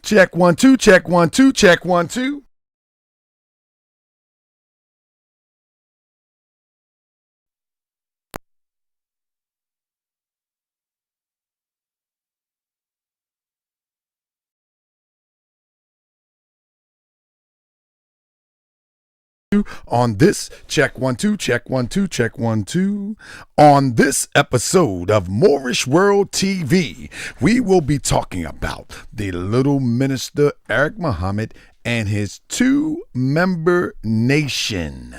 Check 1 2, check 1 2, check 1 2. On this, check 1 2, check 1 2, check 1 2. On this episode of Moorish World TV, we will be talking about the little minister Eric Muhammad and his 2-member nation.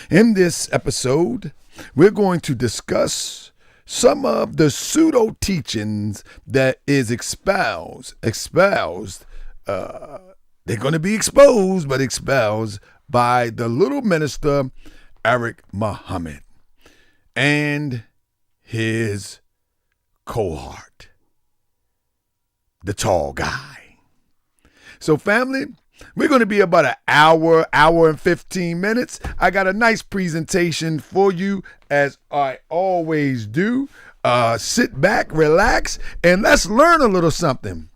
In this episode, we're going to discuss some of the pseudo-teachings that is espoused. They're going to be exposed, but espoused by the little minister Eric Muhammad and his cohort, the tall guy. So family, we're going to be about an hour and 15 minutes. I got a nice presentation for you, as I always do. Sit back, relax, and let's learn a little something.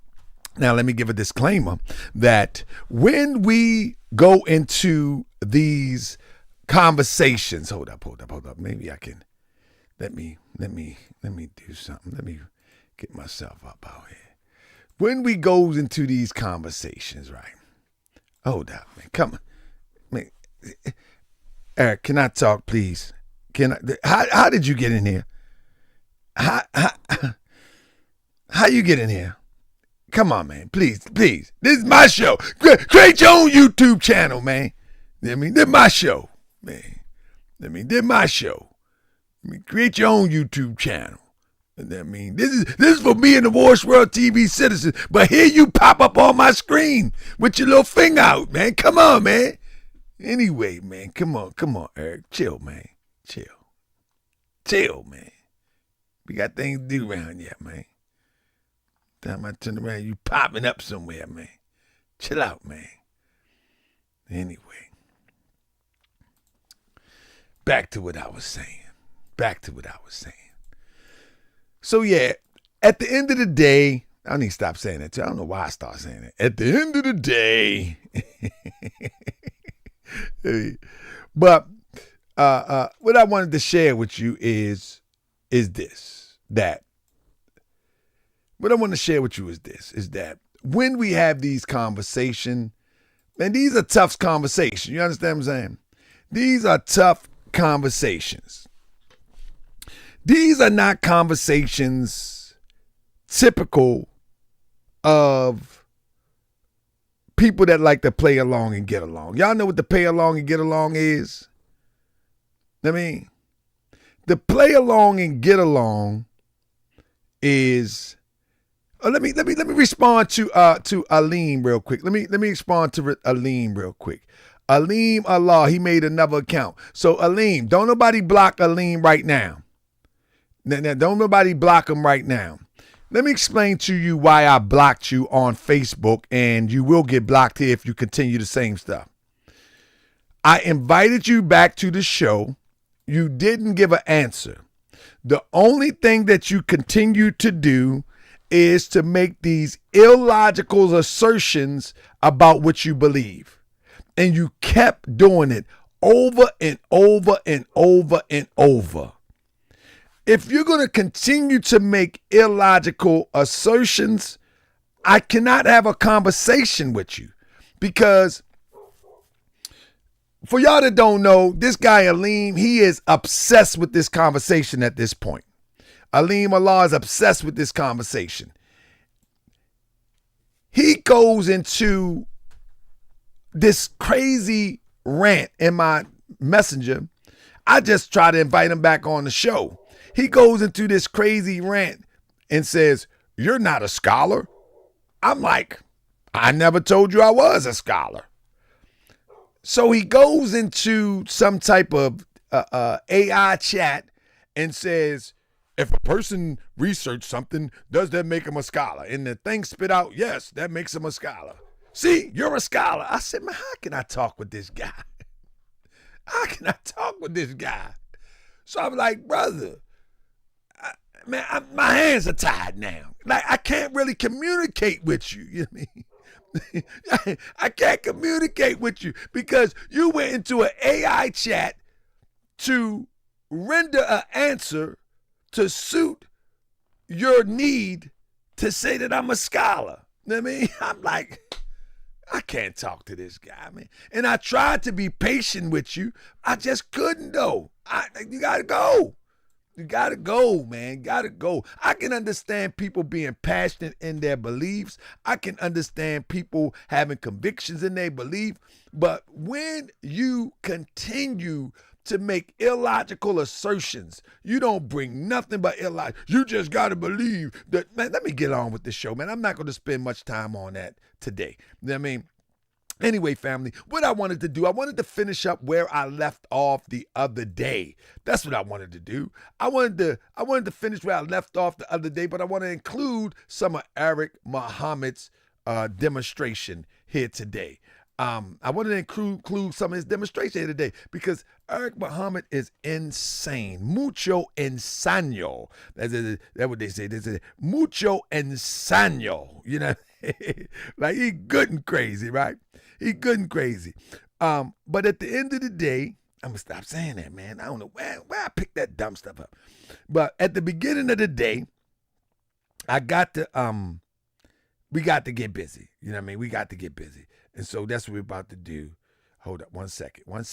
Now, let me give a disclaimer that when we go into these conversations, hold up. Maybe I can, let me do something. Let me get myself up out here. When we go into these conversations, right? Hold up, man. Come on. Man. Eric, can I talk, please? How did you get in here? How you get in here? Come on, man. Please. This is my show. Create your own YouTube channel, man. I mean, this is my show, man. This is my show. Create your own YouTube channel. I mean, this is for me and the Moorish World TV citizens. But here you pop up on my screen with your little finger out, man. Come on, man. Anyway, man, come on, Eric. Chill, man. Chill, man. We got things to do around here, man. Time I turn around, you popping up somewhere, man. Chill out, man. Anyway, back to what I was saying. So yeah, at the end of the day, I need to stop saying that too. I don't know why I start saying it. At the end of the day, but what I wanted to share with you is that when we have these conversations, and these are tough conversations, you understand what I'm saying? These are tough conversations. These are not conversations typical of people that like to play along and get along. Y'all know what the play along and get along is? I mean, the play along and get along is. Let me respond to Aleem real quick. Let me respond to Aleem real quick. Aleem Allah, he made another account. So Aleem, don't nobody block Aleem right now. Don't nobody block him right now. Let me explain to you why I blocked you on Facebook, and you will get blocked here if you continue the same stuff. I invited you back to the show. You didn't give an answer. The only thing that you continue to do is to make these illogical assertions about what you believe. And you kept doing it over and over and over and over. If you're going to continue to make illogical assertions, I cannot have a conversation with you. Because for y'all that don't know, this guy Aleem, he is obsessed with this conversation at this point. Aleem Allah is obsessed with this conversation. He goes into this crazy rant in my messenger. I just try to invite him back on the show. He goes into this crazy rant and says, "You're not a scholar." I'm like, I never told you I was a scholar. So he goes into some type of AI chat and says, if a person researched something, does that make him a scholar? And the thing spit out, yes, that makes him a scholar. See, you're a scholar. I said, man, how can I talk with this guy? So I'm like, brother, my hands are tied now. Like, I can't really communicate with you. You know what I mean? I can't communicate with you because you went into an AI chat to render an answer to suit your need to say that I'm a scholar. You know what I mean? I'm like, I can't talk to this guy, man. And I tried to be patient with you. I just couldn't, though. You got to go. You got to go, man. Got to go. I can understand people being passionate in their beliefs. I can understand people having convictions in their belief. But when you continue to make illogical assertions, you don't bring nothing but illogic. You just got to believe that, man, let me get on with the show, man. I'm not going to spend much time on that today. You know what I mean? Anyway, family, what I wanted to do, I wanted to finish up where I left off the other day. That's what I wanted to do. I wanted to finish where I left off the other day, but I want to include some of Eric Muhammad's demonstration here today. I wanted to include some of his demonstration here today because Eric Muhammad is insane. Mucho insano. That's what they say. They say mucho insano. You know, like he good and crazy, right? He good and crazy. But at the end of the day, I'm gonna stop saying that, man. I don't know where I picked that dumb stuff up. But at the beginning of the day, we got to get busy. You know what I mean? We got to get busy. And so that's what we're about to do. Hold up one second. Then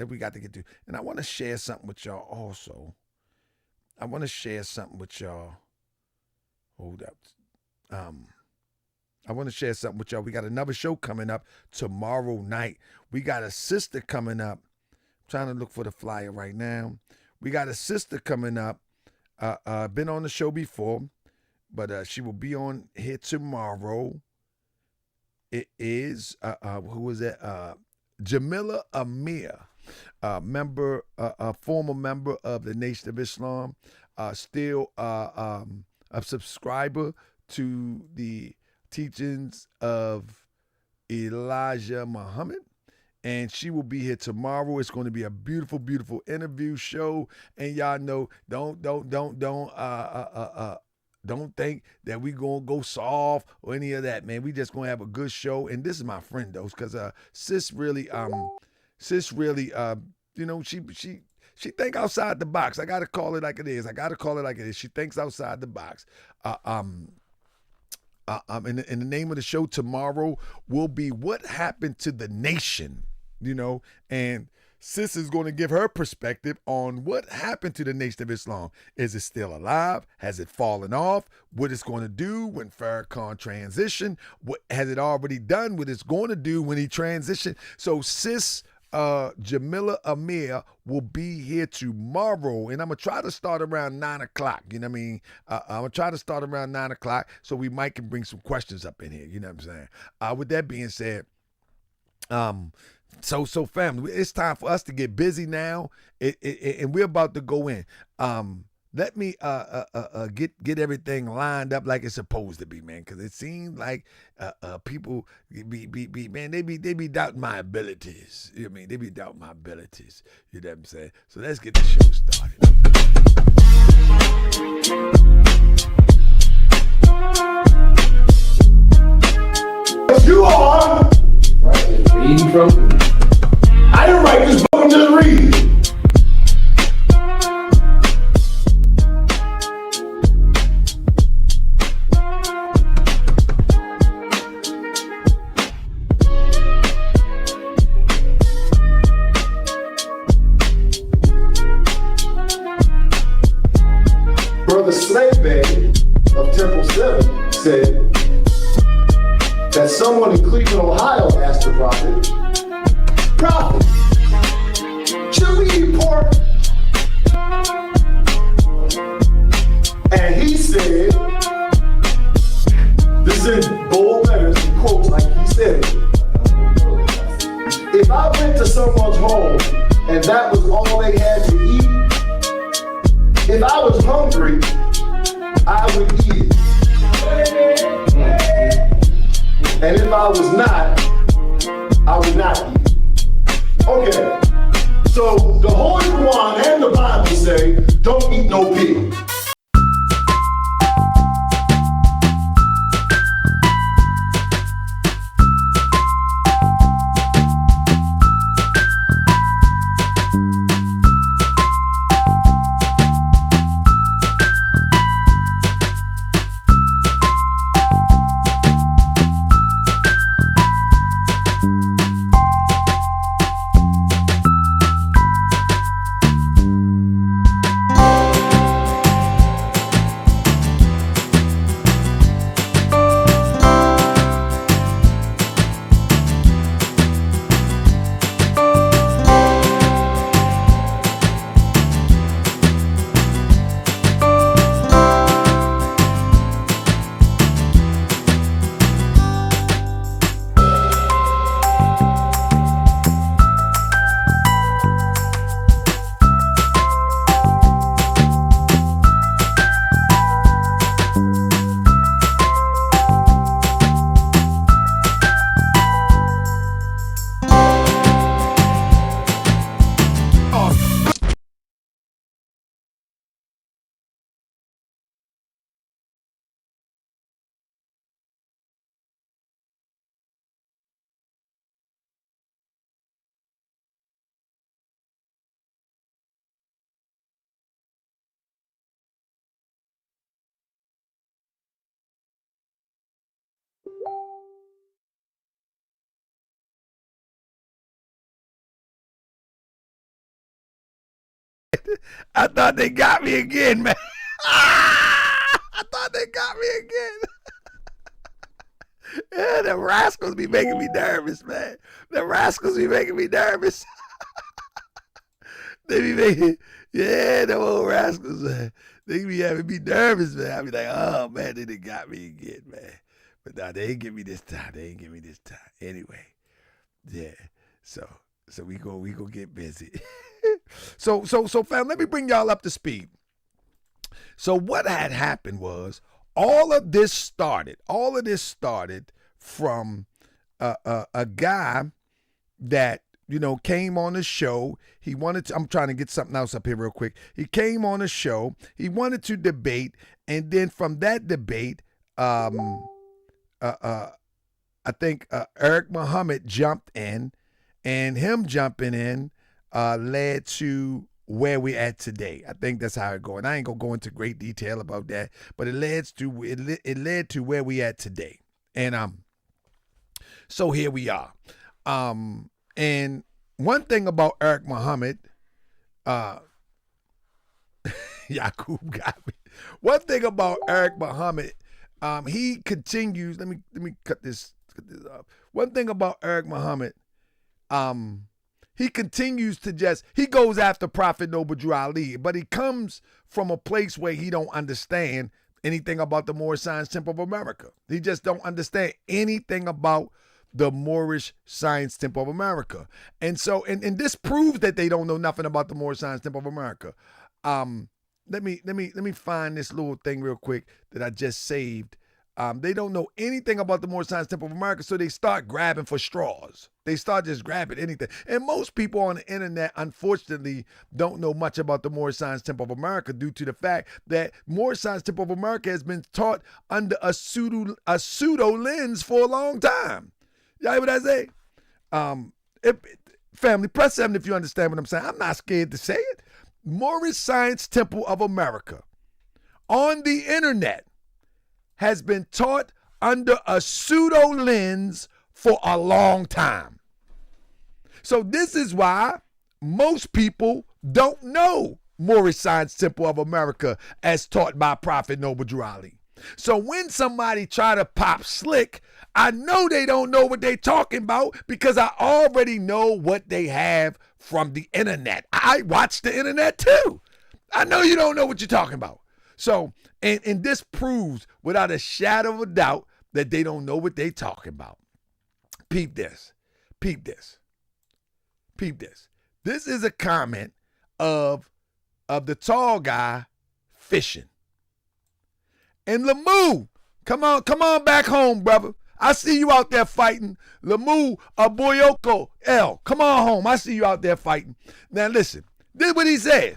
we got to get to. And I want to share something with y'all also. Hold up. I want to share something with y'all. We got another show coming up tomorrow night. We got a sister coming up. I'm trying to look for the flyer right now. We got a sister coming up. Been on the show before, but she will be on here tomorrow. It is, who is that? Jamila Amir, former member of the Nation of Islam, still a subscriber to the teachings of Elijah Muhammad. And she will be here tomorrow. It's going to be a beautiful, beautiful interview show. And y'all know, don't think that we gonna go soft or any of that, man. We just gonna have a good show. And this is my friend though, because sis really, you know, she think outside the box. I gotta call it like it is. She thinks outside the box. In the name of the show tomorrow will be What Happened to the Nation, you know, and sis is going to give her perspective on what happened to the Nation of Islam. Is it still alive? Has it fallen off? What it's going to do when Farrakhan transition? What has it already done? What it's going to do when he transition? So sis Jamila Amir will be here tomorrow, and I'm going to try to start around 9 o'clock. You know what I mean? I'm going to try to start around 9 o'clock so we might can bring some questions up in here. You know what I'm saying? With that being said, So family, it's time for us to get busy now, and we're about to go in. Let me get everything lined up like it's supposed to be, man, because it seems like people man, they be doubting my abilities. You know what I mean? They be doubting my abilities. You know what I'm saying? So let's get the show started. You are reading from. I didn't write this book, I'm just reading. Brother Slayback of Temple 7 said that someone in Cleveland, Ohio asked the prophet, should we eat pork? And he said, this is in bold letters and quotes like he said it. If I went to someone's home and that was all they had to eat, if I was hungry, I would eat it. And if I was not, I would not eat it. Okay, so the Holy Quran and the Bible say, don't eat no pig. I thought they got me again, man. I thought they got me again. Yeah, the rascals be making me nervous, man. The rascals be making me nervous. They be making, yeah, the old rascals, man. They be having me nervous, man. I be like, oh, man, they done got me again, man. But nah, they ain't give me this time. Anyway, yeah. So we go get busy. So, fam, let me bring y'all up to speed. So what had happened was all of this started from a guy that, came on the show. He wanted to, I'm trying to get something else up here real quick. He came on the show. He wanted to debate. And then from that debate, I think Eric Muhammad jumped in, and him jumping in led to where we're at today. I think that's how it goes. And I ain't gonna go into great detail about that, but it led to where we at today. And so here we are. And one thing about Eric Muhammad, Yakub got me. One thing about Eric Muhammad, he continues. Let me cut this off. One thing about Eric Muhammad, he continues to he goes after Prophet Noble Drew Ali, but he comes from a place where he don't understand anything about the Moorish Science Temple of America. He just don't understand anything about the Moorish Science Temple of America. And so, and this proves that they don't know nothing about the Moorish Science Temple of America. Let me find this little thing real quick that I just saved. They don't know anything about the Moorish Science Temple of America, so they start grabbing for straws. They start just grabbing anything. And most people on the internet, unfortunately, don't know much about the Moorish Science Temple of America due to the fact that Moorish Science Temple of America has been taught under a pseudo lens for a long time. Y'all hear what I say? Family, press 7 if you understand what I'm saying. I'm not scared to say it. Moorish Science Temple of America on the internet has been taught under a pseudo lens for a long time. So this is why most people don't know Moorish Science Temple of America as taught by Prophet Noble Drew Ali. So when somebody try to pop slick, I know they don't know what they talking about because I already know what they have from the internet. I watch the internet too. I know you don't know what you're talking about. So, and this proves without a shadow of a doubt that they don't know what they talking about. Peep this. This is a comment of the tall guy fishing. And Lamu, come on back home, brother. I see you out there fighting. Lamu Aboyoko L, come on home. I see you out there fighting. Now listen, this is what he says.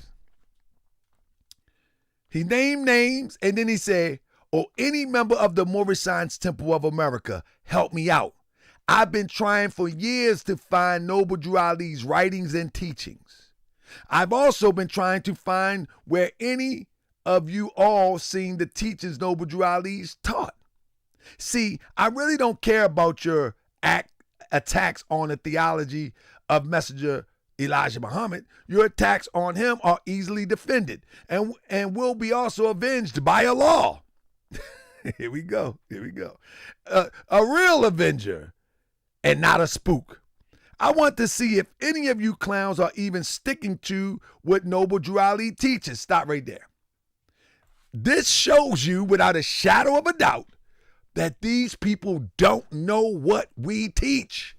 He named names, and then he said, or any member of the Moorish Science Temple of America, help me out. I've been trying for years to find Noble Drew Ali's writings and teachings. I've also been trying to find where any of you all seen the teachings Noble Drew Ali's taught. See, I really don't care about your attacks on the theology of Messenger Elijah Muhammad. Your attacks on him are easily defended and will be also avenged by a law. Here we go. A real avenger and not a spook. I want to see if any of you clowns are even sticking to what Noble Drew Ali teaches. Stop right there. This shows you without a shadow of a doubt that these people don't know what we teach.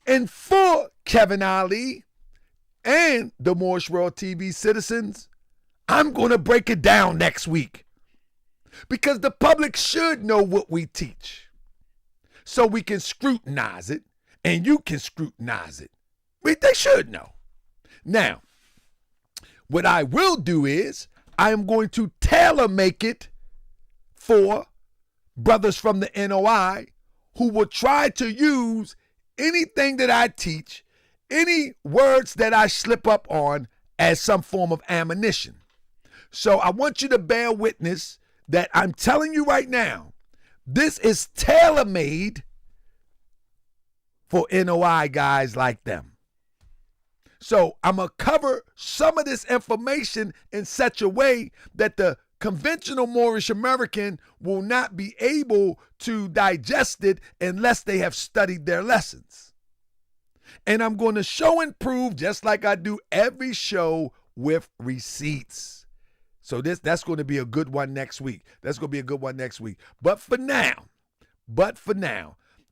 And for Kevin Ali and the Moorish World TV citizens, I'm going to break it down next week because the public should know what we teach so we can scrutinize it and you can scrutinize it. They should know. Now, what I will do is I am going to tailor make it for brothers from the NOI who will try to use anything that I teach, any words that I slip up on as some form of ammunition. So I want you to bear witness that I'm telling you right now, this is tailor-made for NOI guys like them. So I'm going to cover some of this information in such a way that the conventional Moorish American will not be able to digest it unless they have studied their lessons. And I'm going to show and prove, just like I do every show, with receipts. So that's going to be a good one next week. That's going to be a good one next week. But for now,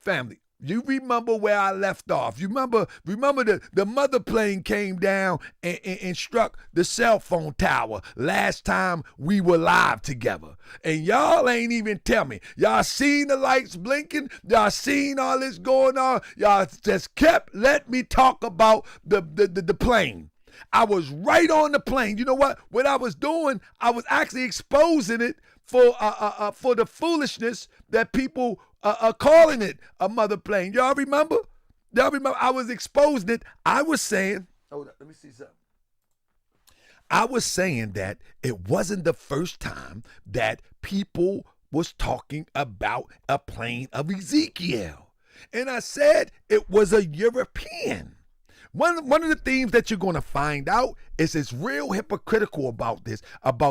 family, you remember where I left off. You remember the mother plane came down and struck the cell phone tower last time we were live together. And y'all ain't even tell me. Y'all seen the lights blinking. Y'all seen all this going on. Y'all just kept letting me talk about the plane. I was right on the plane. You know what? What I was doing, I was actually exposing it for the foolishness that people are calling it a mother plane. Y'all remember? I was exposing it. I was saying, hold up, let me see something. I was saying that it wasn't the first time that people was talking about a plane of Ezekiel. And I said it was a European. One of the themes that you're going to find out is it's real hypocritical about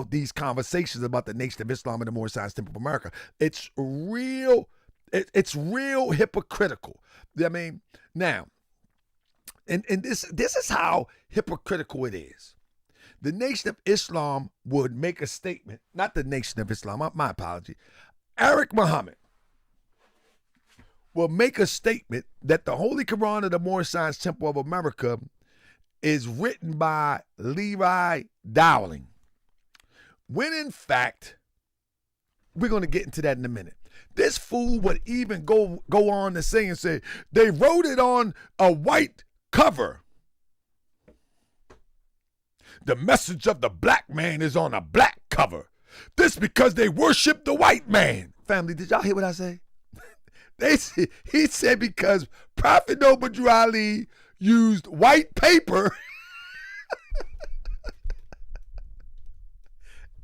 these conversations about the Nation of Islam and the Moorish Temple of America. It's real hypocritical. I mean, now, and this is how hypocritical it is. The Nation of Islam would make a statement, not the Nation of Islam, my apology, Eric Muhammad will make a statement that the Holy Quran of the Moorish Science Temple of America is written by Levi Dowling. When in fact, we're going to get into that in a minute. This fool would even go on to say they wrote it on a white cover. The message of the black man is on a black cover. This because they worship the white man. Family, did y'all hear what I say? He said because Prophet Noble Drew Ali used white paper.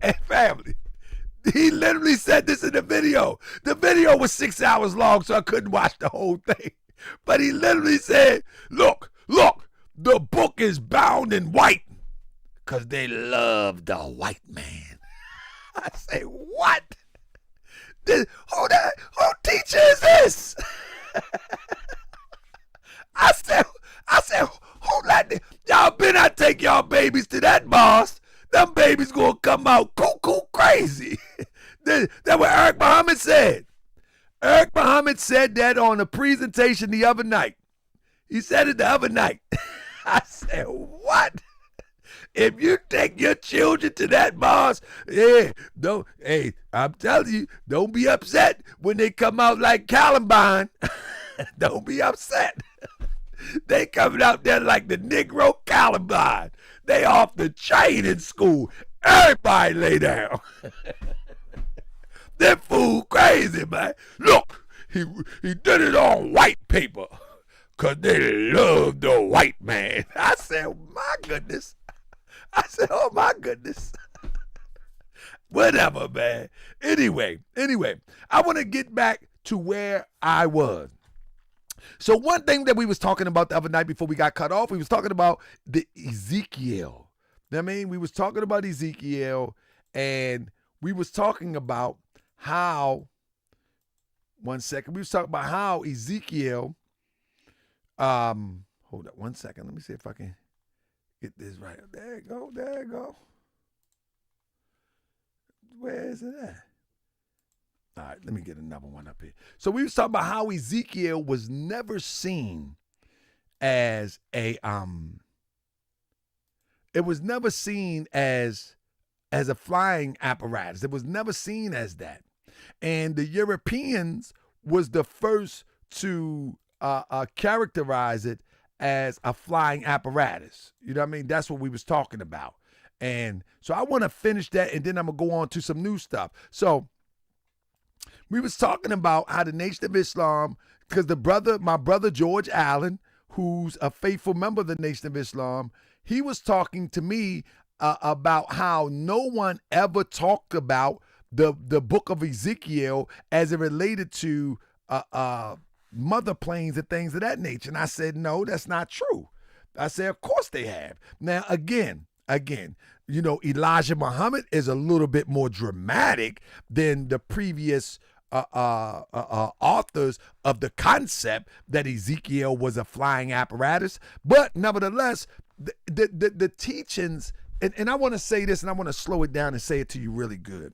And family, he literally said this in the video. The video was 6 hours long, so I couldn't watch the whole thing. But he literally said, look, the book is bound in white because they love the white man. I say, what? Who teacher is this? I said, who let y'all better not take y'all babies to that boss. Them babies gonna come out cuckoo crazy. That's what Eric Muhammad said. Eric Muhammad said that on a presentation the other night. He said it the other night. I said, what? If you take your children to that boss, I'm telling you, don't be upset when they come out like Columbine. Don't be upset. They coming out there like the Negro Columbine. They off the chain in school. Everybody lay down. That fool crazy, man. Look, he did it on white paper because they love the white man. I said, my goodness. I said, oh my goodness. Whatever, man. Anyway, I want to get back to where I was. So one thing that we was talking about the other night before we got cut off, we was talking about the Ezekiel. I mean, we was talking about Ezekiel, and we was talking about how, we was talking about how Ezekiel, hold up one second. Let me see if I can get this right. There you go. Where is it at? All right, let me get another one up here. So we was talking about how Ezekiel was never seen as a a flying apparatus. It was never seen as that. And the Europeans was the first to characterize it as a flying apparatus. You know what I mean? That's what we was talking about. And so I want to finish that, and then I'm going to go on to some new stuff. So we was talking about how the Nation of Islam, because my brother George Allen, who's a faithful member of the Nation of Islam, he was talking to me about how no one ever talked about the book of Ezekiel as it related to mother planes and things of that nature. And I said, no, that's not true. I say, of course they have. Now, again, Elijah Muhammad is a little bit more dramatic than the previous authors of the concept that Ezekiel was a flying apparatus. But nevertheless, the teachings, and I want to say this, and I want to slow it down and say it to you really good.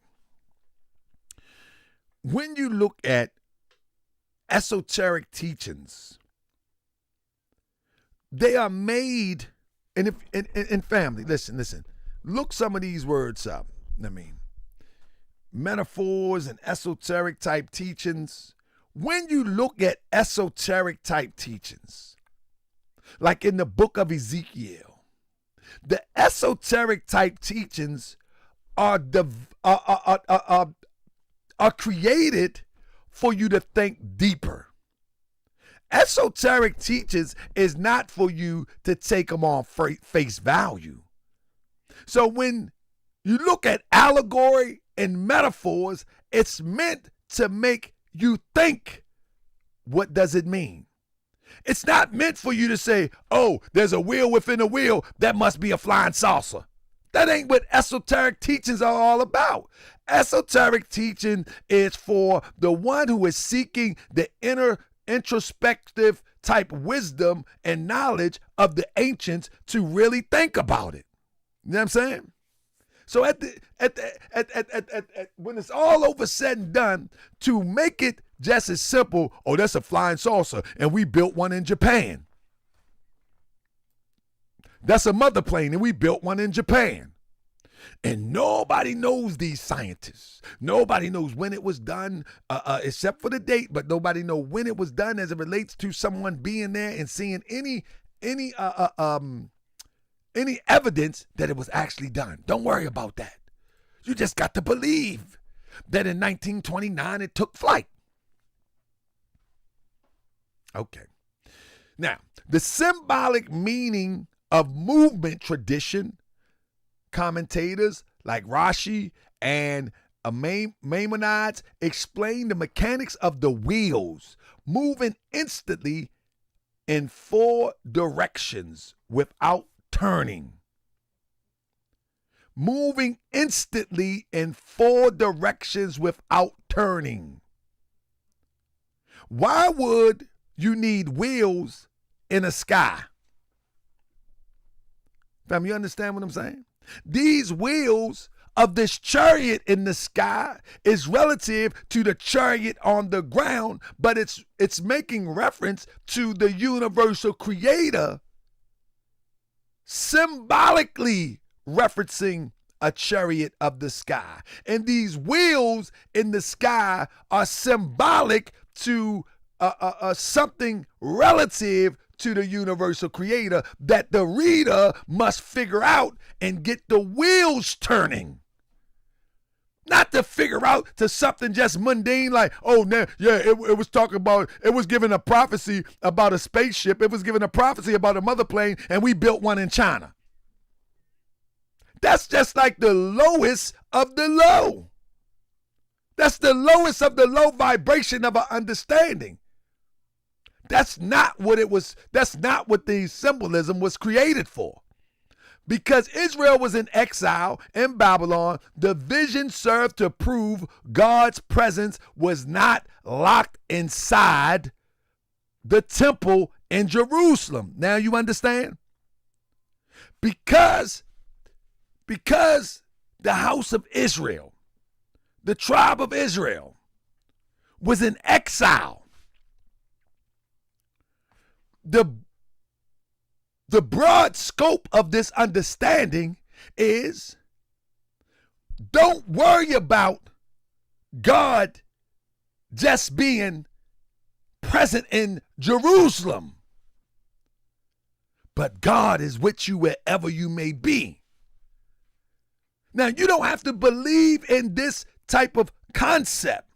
When you look at esoteric teachings, they are made, and if in family, listen, look some of these words up. Metaphors and esoteric type teachings. When you look at esoteric type teachings, like in the book of Ezekiel, the esoteric type teachings are created for you to think deeper. Esoteric teachings is not for you to take them on face value. So when you look at allegory and metaphors, it's meant to make you think, what does it mean? It's not meant for you to say, oh, there's a wheel within a wheel, that must be a flying saucer. That ain't what esoteric teachings are all about. Esoteric teaching is for the one who is seeking the introspective type wisdom and knowledge of the ancients to really think about it. You know what I'm saying? So when it's all over said and done, to make it just as simple, oh, that's a flying saucer, and we built one in Japan. That's a mother plane, and we built one in Japan. And nobody knows these scientists. Nobody knows when it was done, except for the date, but nobody knows when it was done as it relates to someone being there and seeing any evidence that it was actually done. Don't worry about that. You just got to believe that in 1929 it took flight. Okay. Now, the symbolic meaning of movement tradition, commentators like Rashi and Maimonides explain the mechanics of the wheels moving instantly in 4 directions without turning. Moving instantly in 4 directions without turning. Why would you need wheels in a sky? Fam, you understand what I'm saying? These wheels of this chariot in the sky is relative to the chariot on the ground, but it's making reference to the universal creator, symbolically referencing a chariot of the sky. And these wheels in the sky are symbolic to something relative to the universal creator that the reader must figure out and get the wheels turning. Not to figure out to something just mundane like, oh, it was talking about, it was giving a prophecy about a spaceship. It was giving a prophecy about a mother plane, and we built one in China. That's just like the lowest of the low. That's the lowest of the low vibration of our understanding. That's not what it was. That's not what the symbolism was created for. Because Israel was in exile in Babylon, the vision served to prove God's presence was not locked inside the temple in Jerusalem. Now you understand? Because the house of Israel, the tribe of Israel, was in exile. The broad scope of this understanding is, don't worry about God just being present in Jerusalem, but God is with you wherever you may be. Now, you don't have to believe in this type of concept,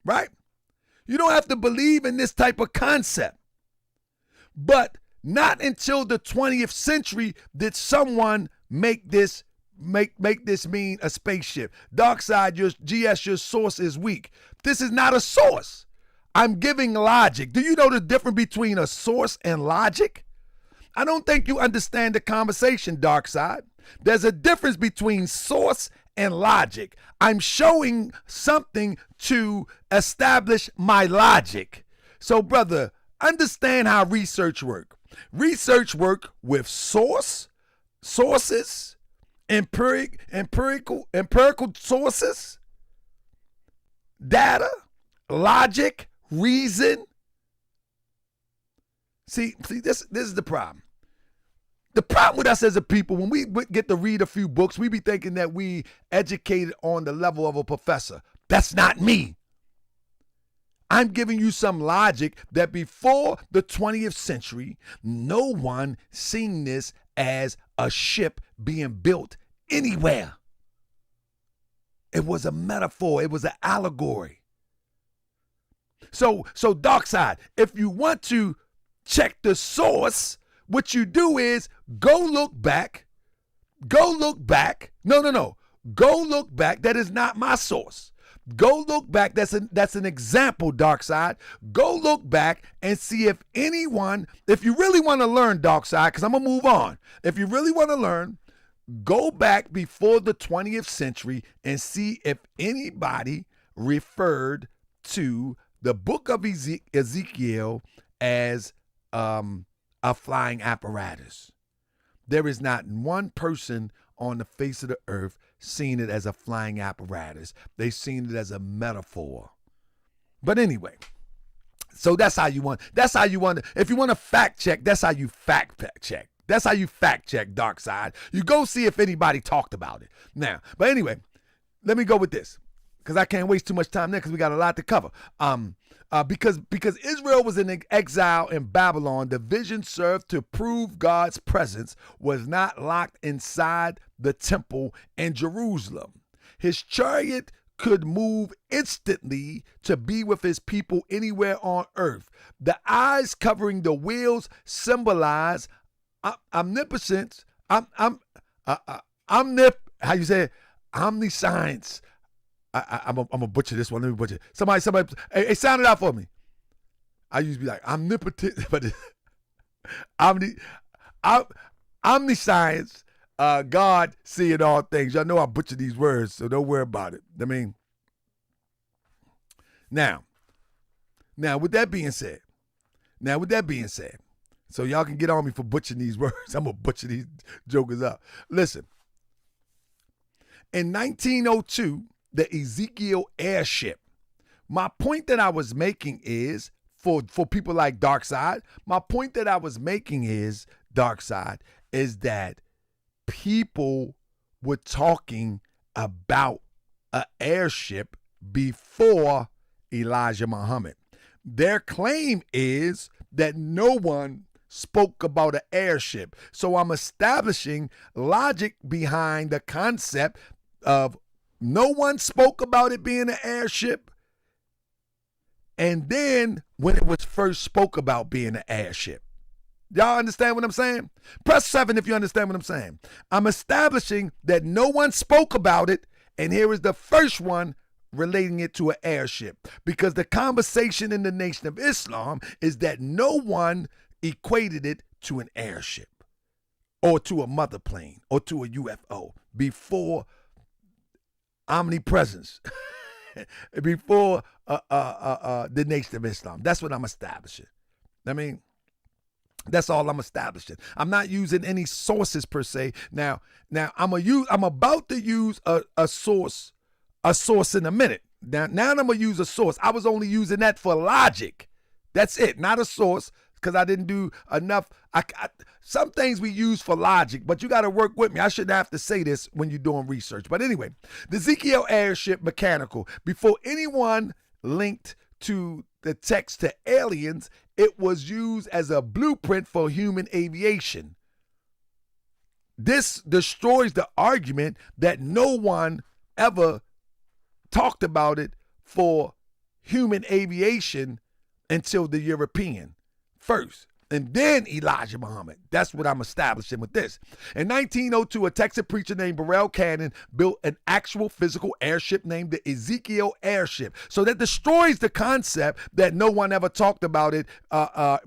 right? You don't have to believe in this type of concept. But not until the 20th century did someone make this mean a spaceship. Dark side, your source is weak. This is not a source. I'm giving logic. Do you know the difference between a source and logic? I don't think you understand the conversation, Dark Side. There's a difference between source and logic. I'm showing something to establish my logic. So, brother, understand how research works. Research work with sources, empirical sources, data, logic, reason. See, this is the problem. The problem with us as a people, when we get to read a few books, we be thinking that we educated on the level of a professor. That's not me. I'm giving you some logic that before the 20th century, no one seen this as a ship being built anywhere. It was a metaphor. It was an allegory. So Dark Side, if you want to check the source, what you do is go look back. No. Go look back. That is not my source. Go look back. That's an example, Dark Side. Go look back and see if anyone, if you really want to learn, Dark Side, because I'm going to move on. If you really want to learn, go back before the 20th century and see if anybody referred to the book of Ezekiel as a flying apparatus. There is not one person on the face of the earth seen it as a flying apparatus. They've seen it as a metaphor. But anyway, so that's how you want. If you want to fact check, that's how you fact check. That's how you fact check, Dark Side. You go see if anybody talked about it. Now, but anyway, let me go with this, because I can't waste too much time there, because we got a lot to cover. Because Israel was in exile in Babylon, the vision served to prove God's presence was not locked inside the temple in Jerusalem. His chariot could move instantly to be with his people anywhere on earth. The eyes covering the wheels symbolize omnipotence. How you say it? Omniscience. I'm gonna butcher this one. Let me butcher it. Somebody, hey, sound it out for me. I used to be like omnipotent, but omniscience, God seeing all things. Y'all know I butcher these words, so don't worry about it. I mean, now with that being said, so y'all can get on me for butchering these words. I'm gonna butcher these jokers up. Listen, in 1902. The Ezekiel airship. My point that I was making is, for people like Dark Side, Dark Side, is that people were talking about an airship before Elijah Muhammad. Their claim is that no one spoke about an airship. So I'm establishing logic behind the concept of no one spoke about it being an airship. And then when it was first spoke about being an airship. Y'all understand what I'm saying? Press 7 if you understand what I'm saying. I'm establishing that no one spoke about it. And here is the first one relating it to an airship. Because the conversation in the Nation of Islam is that no one equated it to an airship or to a mother plane or to a UFO before omnipresence, before the Nation of Islam. That's what I'm establishing. I mean, that's all I'm establishing. I'm not using any sources per se. Now I'm about to use a source in a minute. Now I'm gonna use a source. I was only using that for logic. That's it, not a source, because I didn't do enough. Some things we use for logic, but you got to work with me. I shouldn't have to say this when you're doing research. But anyway, the Ezekiel airship mechanical, before anyone linked to the text to aliens, it was used as a blueprint for human aviation. This destroys the argument that no one ever talked about it for human aviation until the European first. and then Elijah Muhammad. That's what I'm establishing with this. In 1902, a Texas preacher named Burrell Cannon built an actual physical airship named the Ezekiel Airship. So that destroys the concept that no one ever talked about it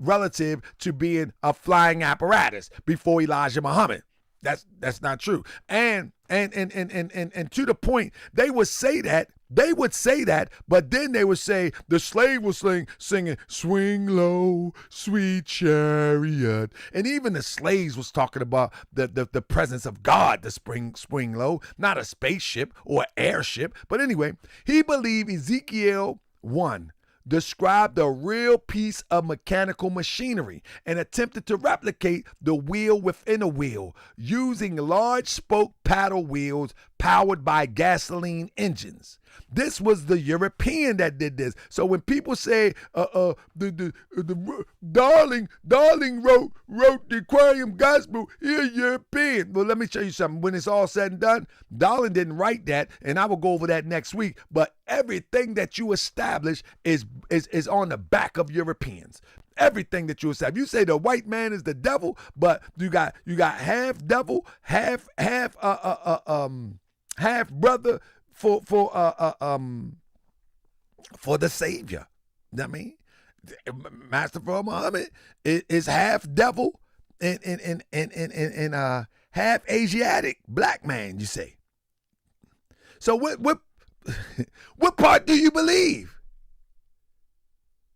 relative to being a flying apparatus before Elijah Muhammad. That's not true. And to the point, they would say that, but then they would say the slave was singing, swing low, sweet chariot. And even the slaves was talking about the presence of God, the swing low, not a spaceship or airship. But anyway, he believed Ezekiel 1 described a real piece of mechanical machinery and attempted to replicate the wheel within a wheel using large spoke paddle wheels powered by gasoline engines. This was the European that did this. So when people say the Darling wrote the Aquarium Gospel, here European. Well, let me show you something. When it's all said and done, Darling didn't write that, and I will go over that next week. But everything that you establish is on the back of Europeans. Everything that you establish. You say the white man is the devil, but you got half devil, half brother for the Savior. I mean, Master Muhammad is half devil and half Asiatic black man. You say. So what part do you believe?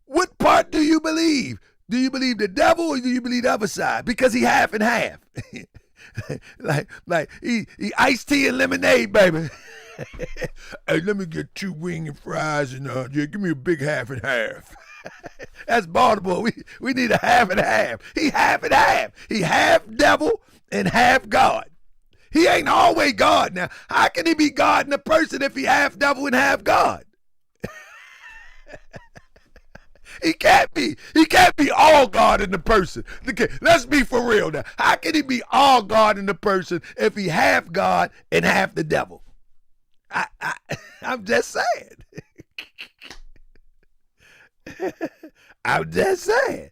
What part do you believe? Do you believe the devil or do you believe the other side? Because he half and half. like he iced tea and lemonade, baby. Hey, let me get 2 wings and fries and give me a big half and half. That's Baltimore. We need a half and half. He half and half. He half devil and half God. He ain't always God now. How can he be God in a person if he half devil and half God? He can't be all God in the person. Let's be for real now. How can he be all God in the person if he half God and half the devil? I'm just saying. I'm just saying.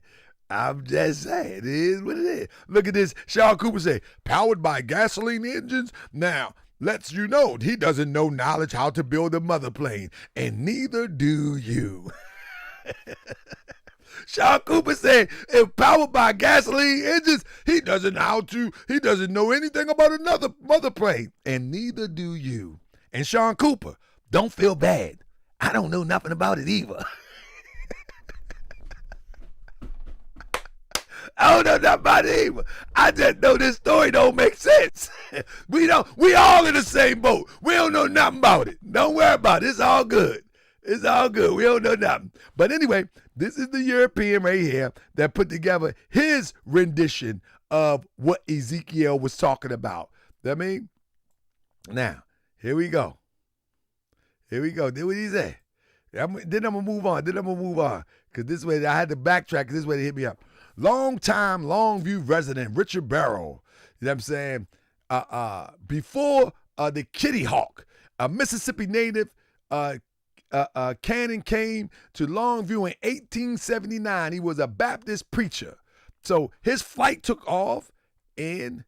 It is what it is. Look at this. Sean Cooper say, powered by gasoline engines? Now, lets you know he doesn't know knowledge how to build a mother plane, and neither do you. Sean Cooper said, if powered by gasoline engines, he doesn't know anything about another mother plane, and neither do you. And Sean Cooper, don't feel bad. I don't know nothing about it either. I don't know nothing about it either. I just know this story don't make sense. We all in the same boat. We don't know nothing about it. Don't worry about it. It's all good. It's all good. We don't know nothing. But anyway, this is the European right here that put together his rendition of what Ezekiel was talking about. I mean, now, here we go. Then what did he say? Then I'm going to move on. Because this way, I had to backtrack because this way they hit me up. Long-time Longview resident Richard Barrow, you know what I'm saying? Before the Kitty Hawk, a Mississippi native, Cannon came to Longview in 1879. He was a Baptist preacher. So his flight took off, and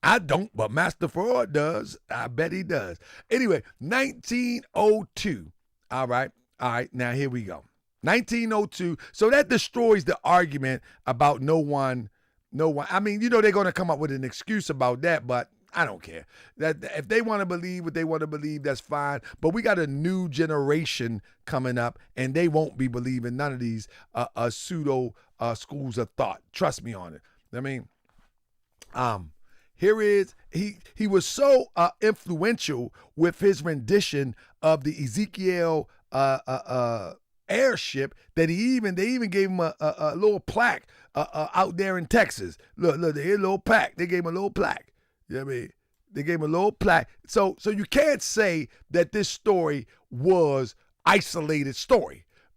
I don't, but Master Fraud does. I bet he does. Anyway, 1902. All right. Now here we go. 1902. So that destroys the argument about no one. I mean, they're going to come up with an excuse about that, but I don't care. That if they want to believe what they want to believe, that's fine. But we got a new generation coming up, and they won't be believing none of these pseudo schools of thought. Trust me on it. I mean, here is he was so influential with his rendition of the Ezekiel airship that they even gave him a little plaque out there in Texas. Look, they had a little plaque. They gave him a little plaque. You know what I mean? They gave him a little plaque. So you can't say that this story was isolated story.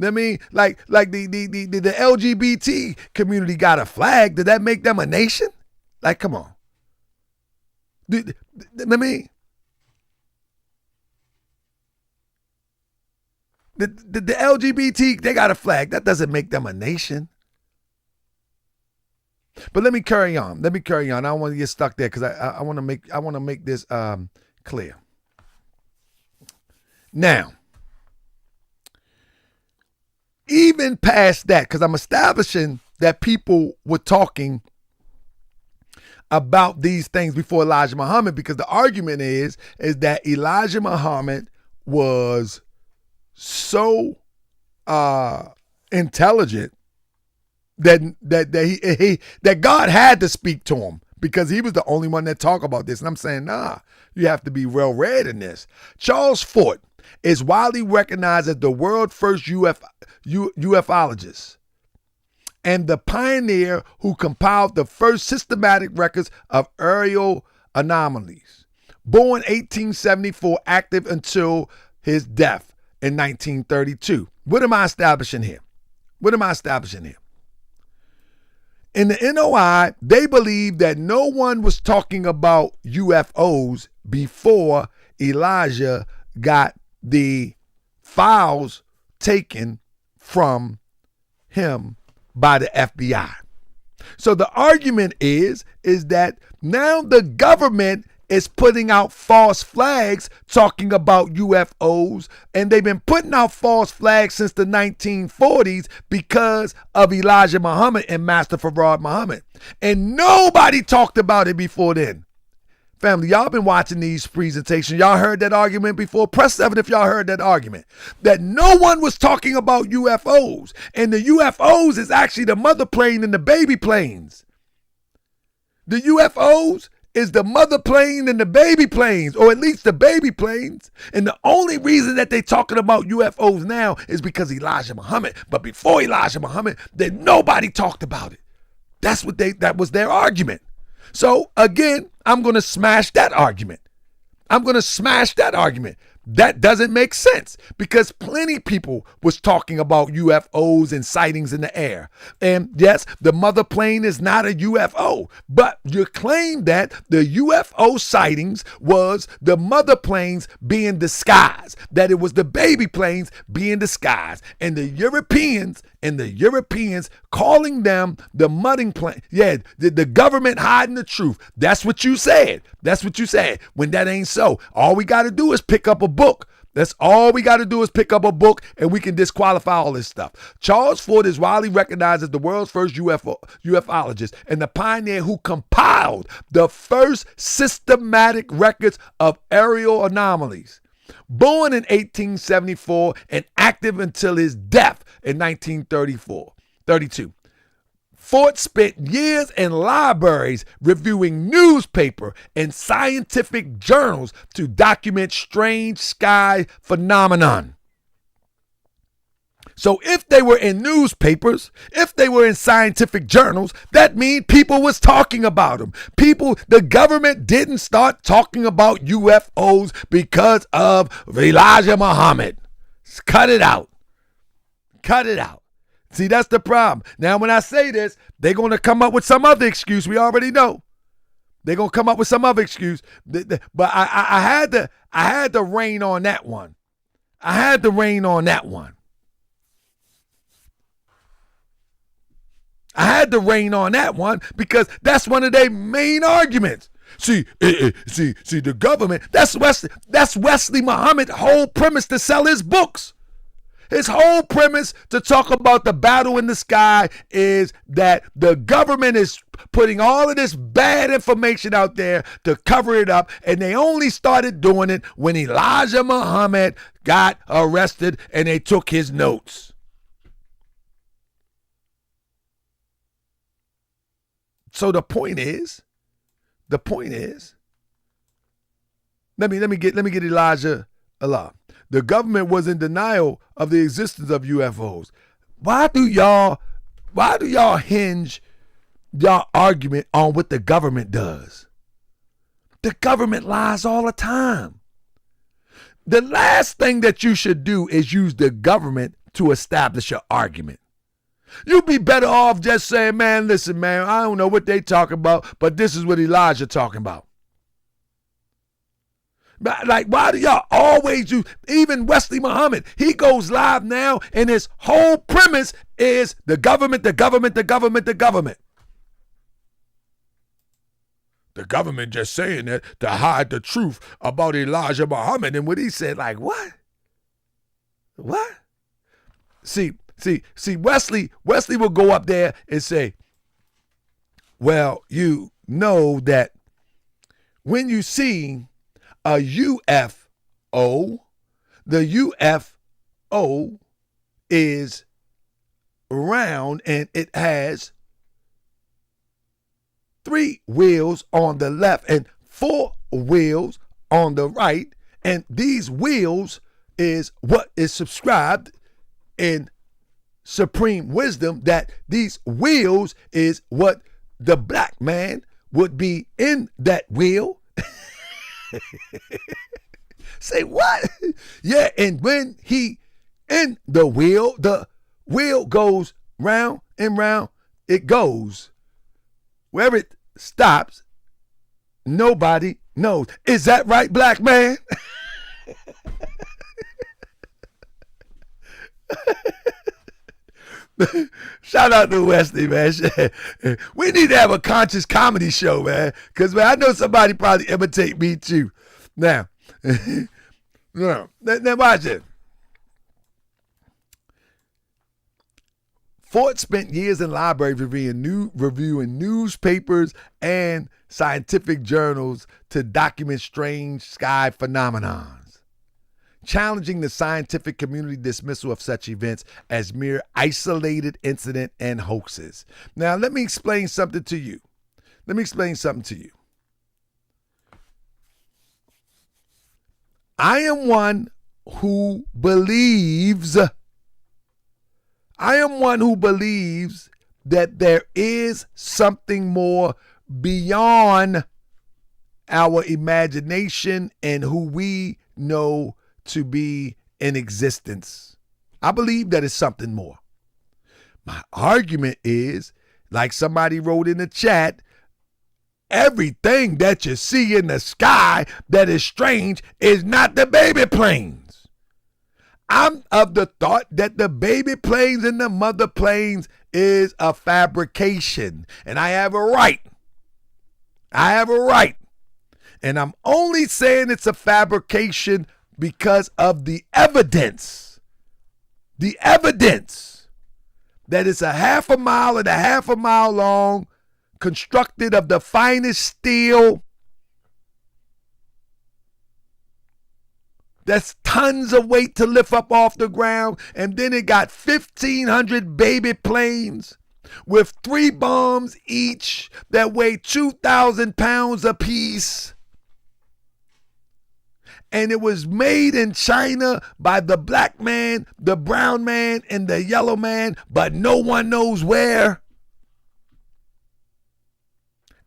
I mean, like the LGBT community got a flag. Did that make them a nation? Like, come on. I mean, the LGBT, they got a flag. That doesn't make them a nation. But let me carry on. I don't want to get stuck there because I want to make this clear. Now, even past that, because I'm establishing that people were talking about these things before Elijah Muhammad, because the argument is that Elijah Muhammad was so intelligent that God had to speak to him because he was the only one that talked about this. And I'm saying, nah, you have to be well read in this. Charles Fort is widely recognized as the world's first ufologist and the pioneer who compiled the first systematic records of aerial anomalies. Born 1874, active until his death in 1932. What am I establishing here? In the NOI, they believe that no one was talking about UFOs before Elijah got the files taken from him by the FBI. So the argument is that now the government is putting out false flags talking about UFOs, and they've been putting out false flags since the 1940s because of Elijah Muhammad and Master Farad Muhammad. And nobody talked about it before then. Family, y'all been watching these presentations. Y'all heard that argument before. Press 7 if y'all heard that argument. That no one was talking about UFOs. And the UFOs is actually the mother plane and the baby planes. The UFOs is the mother plane and the baby planes, or at least the baby planes. And the only reason that they talking about UFOs now is because Elijah Muhammad. But before Elijah Muhammad, then nobody talked about it. That was their argument. So again, I'm going to smash that argument. That doesn't make sense because plenty of people was talking about UFOs and sightings in the air. And yes, the mother plane is not a UFO, but you claim that the UFO sightings was the mother planes being disguised, that it was the baby planes being disguised, and the Europeans calling them the mudding plane. Yeah, the government hiding the truth. That's what you said. When that ain't so. All we got to do is pick up a book. That's all we got to do is pick up a book and we can disqualify all this stuff. Charles Fort is widely recognized as the world's first ufologist and the pioneer who compiled the first systematic records of aerial anomalies. Born in 1874 and active until his death in 1932. Fort spent years in libraries reviewing newspaper and scientific journals to document strange sky phenomenon. So if they were in newspapers, if they were in scientific journals, that means people was talking about them. The government didn't start talking about UFOs because of Elijah Muhammad. Cut it out. See, that's the problem. Now, when I say this, they're going to come up with some other excuse. We already know. They're going to come up with some other excuse. But I had to rain on that one. Because that's one of their main arguments. See, the government, that's Wesley Muhammad's whole premise to sell his books. His whole premise to talk about the battle in the sky is that the government is putting all of this bad information out there to cover it up, and they only started doing it when Elijah Muhammad got arrested and they took his notes. So the point is, let me get Elijah alive. The government was in denial of the existence of UFOs. Why do y'all hinge y'all argument on what the government does? The government lies all the time. The last thing that you should do is use the government to establish an argument. You'd be better off just saying, man, listen, man, I don't know what they talking about, but this is what Elijah talking about. Like, why do y'all always do, even Wesley Muhammad, he goes live now, and his whole premise is the government, the government, the government, the government. The government just saying that to hide the truth about Elijah Muhammad. And what he said, like, what? What? See, Wesley will go up there and say, well, you know that when you see a UFO, the UFO is round and it has 3 wheels on the left and 4 wheels on the right, and these wheels is what is subscribed in supreme wisdom, that these wheels is what the black man would be in that wheel. Say what? Yeah, and when he in the wheel goes round and round. It goes. Wherever it stops, nobody knows. Is that right, black man? Shout out to Wesley, man. We need to have a conscious comedy show, man. Because, man, I know somebody probably imitate me, too. Now, now watch it. Ford spent years in libraries reviewing newspapers and scientific journals to document strange sky phenomenons, challenging the scientific community dismissal of such events as mere isolated incident and hoaxes. Now, let me explain something to you. I am one who believes that there is something more beyond our imagination and who we know to be in existence. I believe that it's something more. My argument is, like somebody wrote in the chat, everything that you see in the sky that is strange is not the baby planes. I'm of the thought that the baby planes and the mother planes is a fabrication, and I have a right. And I'm only saying it's a fabrication because of the evidence. The evidence that it's a half a mile and a half a mile long, constructed of the finest steel. That's tons of weight to lift up off the ground. And then it got 1,500 baby planes with 3 bombs each that weigh 2,000 pounds apiece. And it was made in China by the black man, the brown man, and the yellow man, but no one knows where.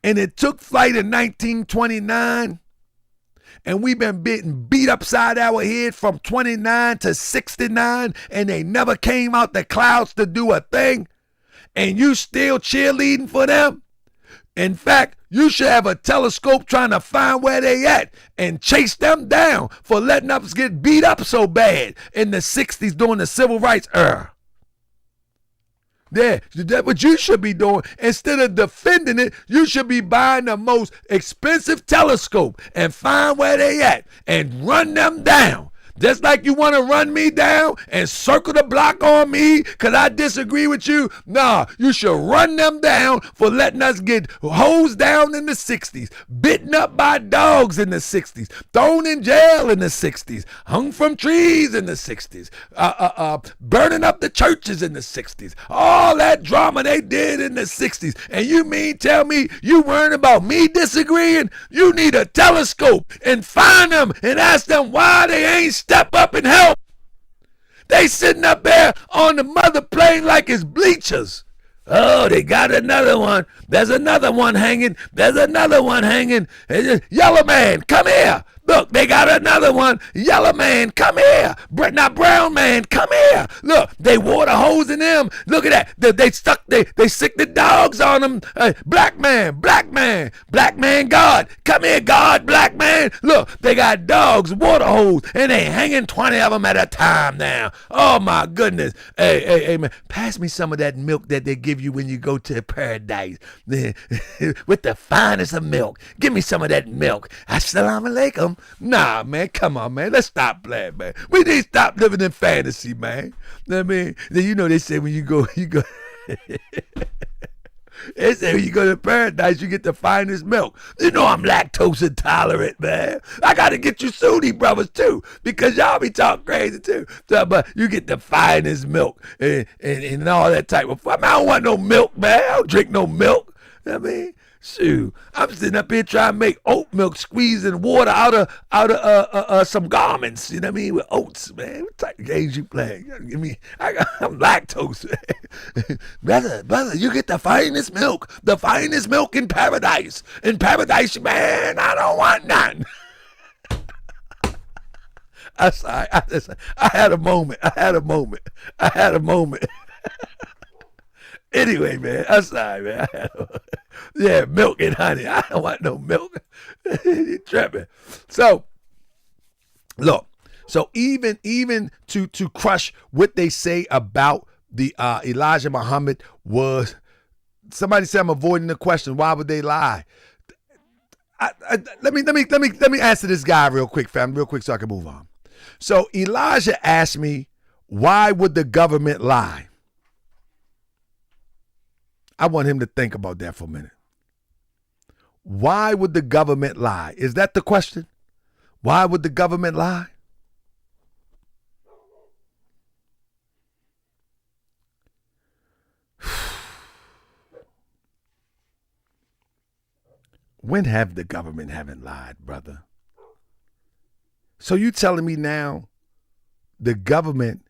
And it took flight in 1929. And we've been beat upside our head from 29 to 69, and they never came out the clouds to do a thing. And you still cheerleading for them? In fact, you should have a telescope trying to find where they at and chase them down for letting us get beat up so bad in the 60s during the civil rights era. Yeah, that's what you should be doing. Instead of defending it, you should be buying the most expensive telescope and find where they at and run them down. Just like you want to run me down and circle the block on me because I disagree with you. Nah, you should run them down for letting us get hosed down in the 60s, bitten up by dogs in the 60s, thrown in jail in the 60s, hung from trees in the 60s, burning up the churches in the 60s. All that drama they did in the 60s. And you mean tell me you worrying about me disagreeing? You need a telescope and find them and ask them why they ain't step up and help. They sitting up there on the mother plane like it's bleachers. Oh, they got another one. There's another one hanging. There's another one hanging. Yellow man, come here. Look, they got another one. Yellow man, come here. Not brown man, come here. Look, they water hosing them. Look at that. They sick the dogs on them. Black man, God. Come here, God, black man. Look, they got dogs, water hose, and they hanging 20 of them at a time now. Oh, my goodness. Hey, man, pass me some of that milk that they give you when you go to paradise. With the finest of milk. Give me some of that milk. Assalamu alaikum. Nah, man, come on, man. Let's stop playing, man. We need to stop living in fantasy, man. I mean, you know they say when you go. They say when you go to paradise, you get the finest milk. You know I'm lactose intolerant, man. I got to get you Sunni brothers, too, because y'all be talking crazy, too. So, but you get the finest milk and all that type of fun. I don't want no milk, man. I don't drink no milk. I mean, shoot, I'm sitting up here trying to make oat milk, squeezing water out of some garments. You know what I mean? With oats, man. What type of games you playing? I'm lactose, man. brother, you get the finest milk in paradise. In paradise, man, I don't want none. I'm sorry. I had a moment. Anyway, man, I'm sorry, man. Yeah, milk and honey. I don't want no milk. You tripping. So, look. So even to crush what they say about the Elijah Muhammad was, somebody said I'm avoiding the question. Why would they lie? Let me answer this guy real quick, fam, real quick, so I can move on. So Elijah asked me, why would the government lie? I want him to think about that for a minute. Why would the government lie? Is that the question? Why would the government lie? When have the government haven't lied, brother? So you telling me now the government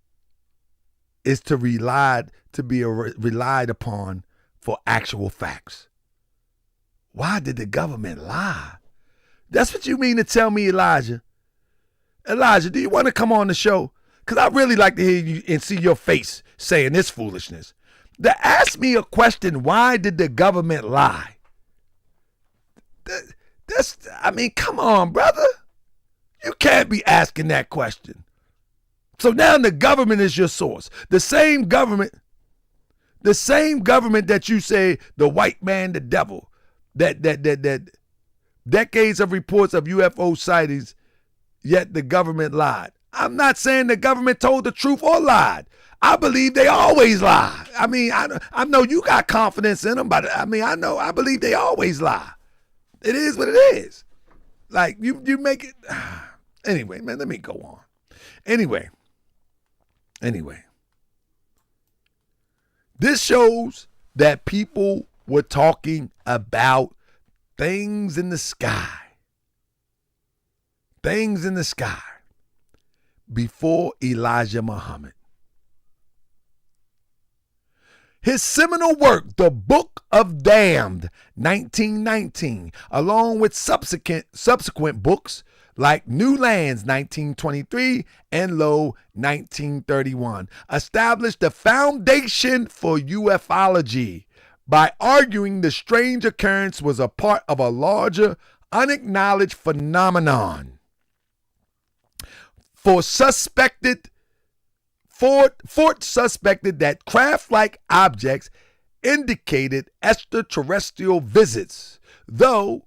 is to be relied upon for actual facts? Why did the government lie? That's what you mean to tell me, Elijah? Elijah, do you want to come on the show? Because I really like to hear you and see your face saying this foolishness. Ask me a question, why did the government lie? Come on, brother. You can't be asking that question. So now the government is your source. The same government that you say the white man, the devil, that decades of reports of UFO sightings, yet the government lied. I'm not saying the government told the truth or lied. I believe they always lie. I mean, I know you got confidence in them, but I believe they always lie. It is what it is. Like you make it. Anyway, man, let me go on. Anyway. This shows that people were talking about things in the sky. Things in the sky before Elijah Muhammad. His seminal work, The Book of Damned, 1919, along with subsequent books like New Lands, 1923, and Lo, 1931, established the foundation for ufology by arguing the strange occurrence was a part of a larger, unacknowledged phenomenon. Ford suspected that craft-like objects indicated extraterrestrial visits, though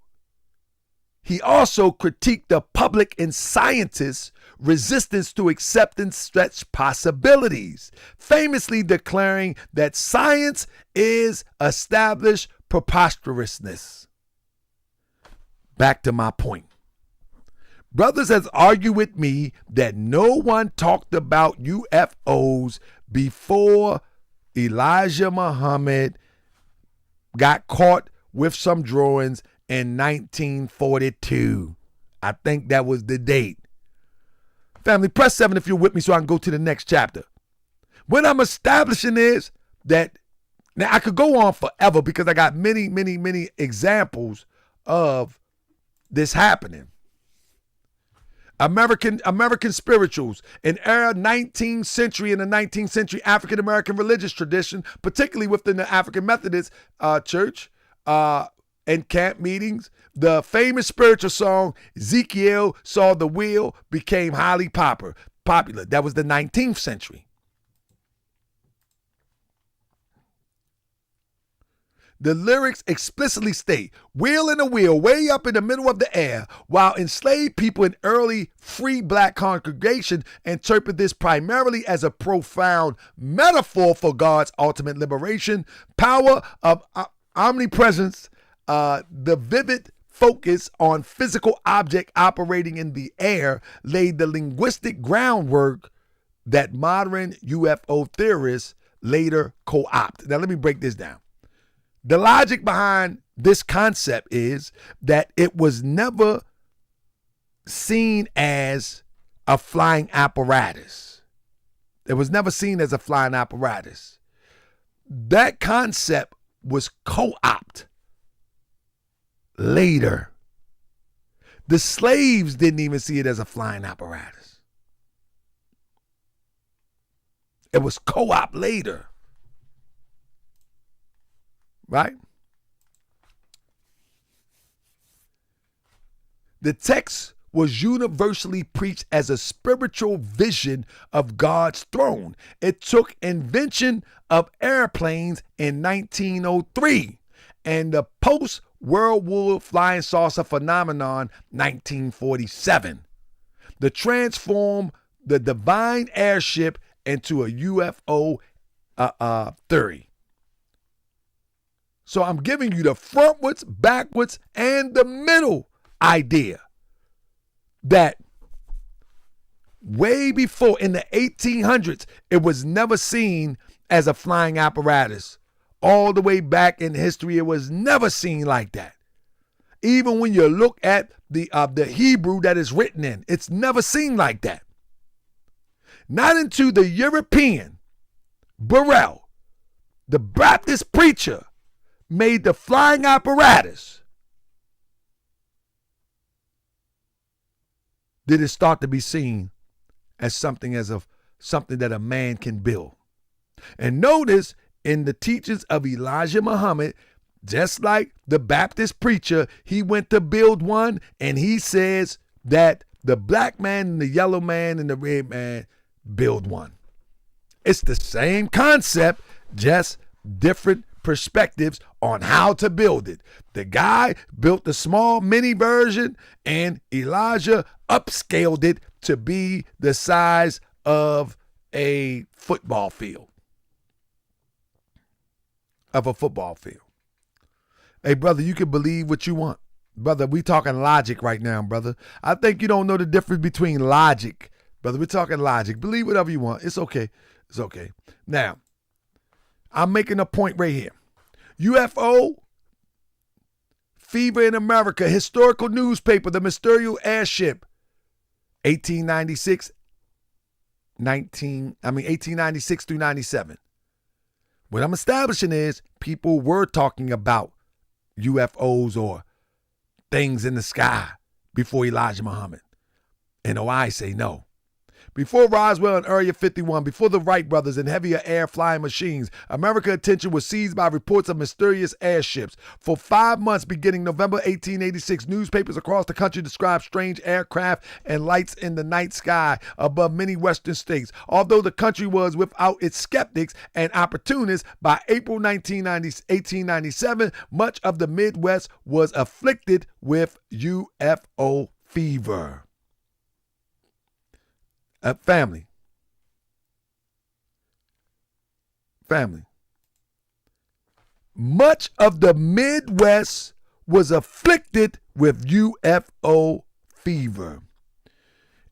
he also critiqued the public and scientists' resistance to accepting such possibilities, famously declaring that science is established preposterousness. Back to my point. Brothers has argued with me that no one talked about UFOs before Elijah Muhammad got caught with some drawings in 1942. I think that was the date. Family, press 7 if you're with me so I can go to the next chapter. What I'm establishing is that, now I could go on forever because I got many, many, many examples of this happening. American spirituals, an era 19th century in the 19th century African American religious tradition, particularly within the African Methodist Church and camp meetings. The famous spiritual song Ezekiel Saw the Wheel became highly popular. That was the 19th century. The lyrics explicitly state, wheel in a wheel way up in the middle of the air, while enslaved people in early free black congregation interpret this primarily as a profound metaphor for God's ultimate liberation, power of omnipresence, the vivid focus on physical object operating in the air laid the linguistic groundwork that modern UFO theorists later co-opt. Now let me break this down. The logic behind this concept is that it was never seen as a flying apparatus. It was never seen as a flying apparatus. That concept was co-opted later. The slaves didn't even see it as a flying apparatus. It was co-opted later. Right? The text was universally preached as a spiritual vision of God's throne. It took invention of airplanes in 1903 and the post-World War flying saucer phenomenon 1947 to transform the divine airship into a UFO theory. So I'm giving you the frontwards, backwards, and the middle idea that way before in the 1800s, it was never seen as a flying apparatus. All the way back in history, it was never seen like that. Even when you look at the Hebrew that is written in, it's never seen like that. Not until the European, Burrell, the Baptist preacher, made the flying apparatus, did it start to be seen as something that a man can build. And notice in the teachings of Elijah Muhammad, just like the Baptist preacher, he went to build one, and he says that the black man and the yellow man and the red man build one. It's the same concept, just different perspectives on how to build it. The guy built the small mini version, and Elijah upscaled it to be the size of a football field. Hey, brother, you can believe what you want. Brother, we talking logic right now, brother. I think you don't know the difference between logic. Brother, we're talking logic. Believe whatever you want. It's okay. It's okay. Now, I'm making a point right here. UFO fever in America, historical newspaper, the mysterious airship, 1896 through 97. What I'm establishing is people were talking about UFOs or things in the sky before Elijah Muhammad. And I say no. Before Roswell and Area 51, before the Wright brothers and heavier air flying machines, America's attention was seized by reports of mysterious airships. For 5 months beginning November 1886, newspapers across the country described strange aircraft and lights in the night sky above many western states. Although the country was without its skeptics and opportunists, by April 1897, much of the Midwest was afflicted with UFO fever. Family. Much of the Midwest was afflicted with UFO fever.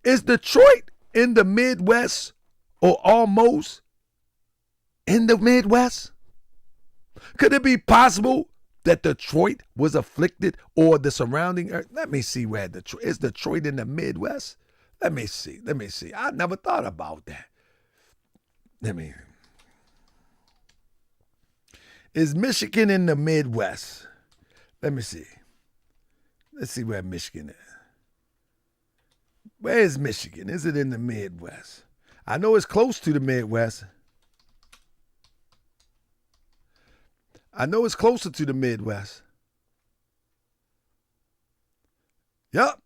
Is Detroit in the Midwest or almost in the Midwest? Could it be possible that Detroit was afflicted or the surrounding area? Let me see where Detroit is. Detroit in the Midwest? Let me see. I never thought about that. Is Michigan in the Midwest? Let me see. Let's see where Michigan is. Where is Michigan? Is it in the Midwest? I know it's close to the Midwest. I know it's closer to the Midwest. Yup.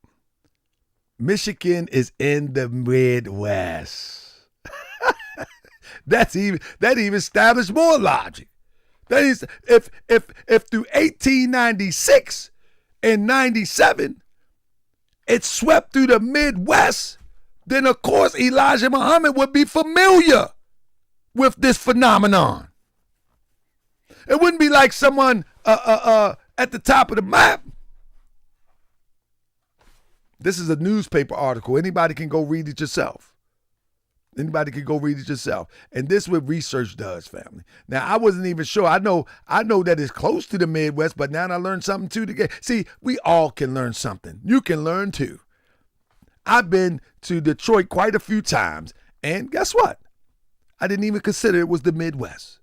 Michigan is in the Midwest. that even established more logic. That is, if through 1896 and 97, it swept through the Midwest, then of course Elijah Muhammad would be familiar with this phenomenon. It wouldn't be like someone at the top of the map. This is a newspaper article. Anybody can go read it yourself. Anybody can go read it yourself. And this is what research does, family. Now, I wasn't even sure. I know that it's close to the Midwest, but now I learned something too. See, we all can learn something. You can learn too. I've been to Detroit quite a few times, and guess what? I didn't even consider it was the Midwest.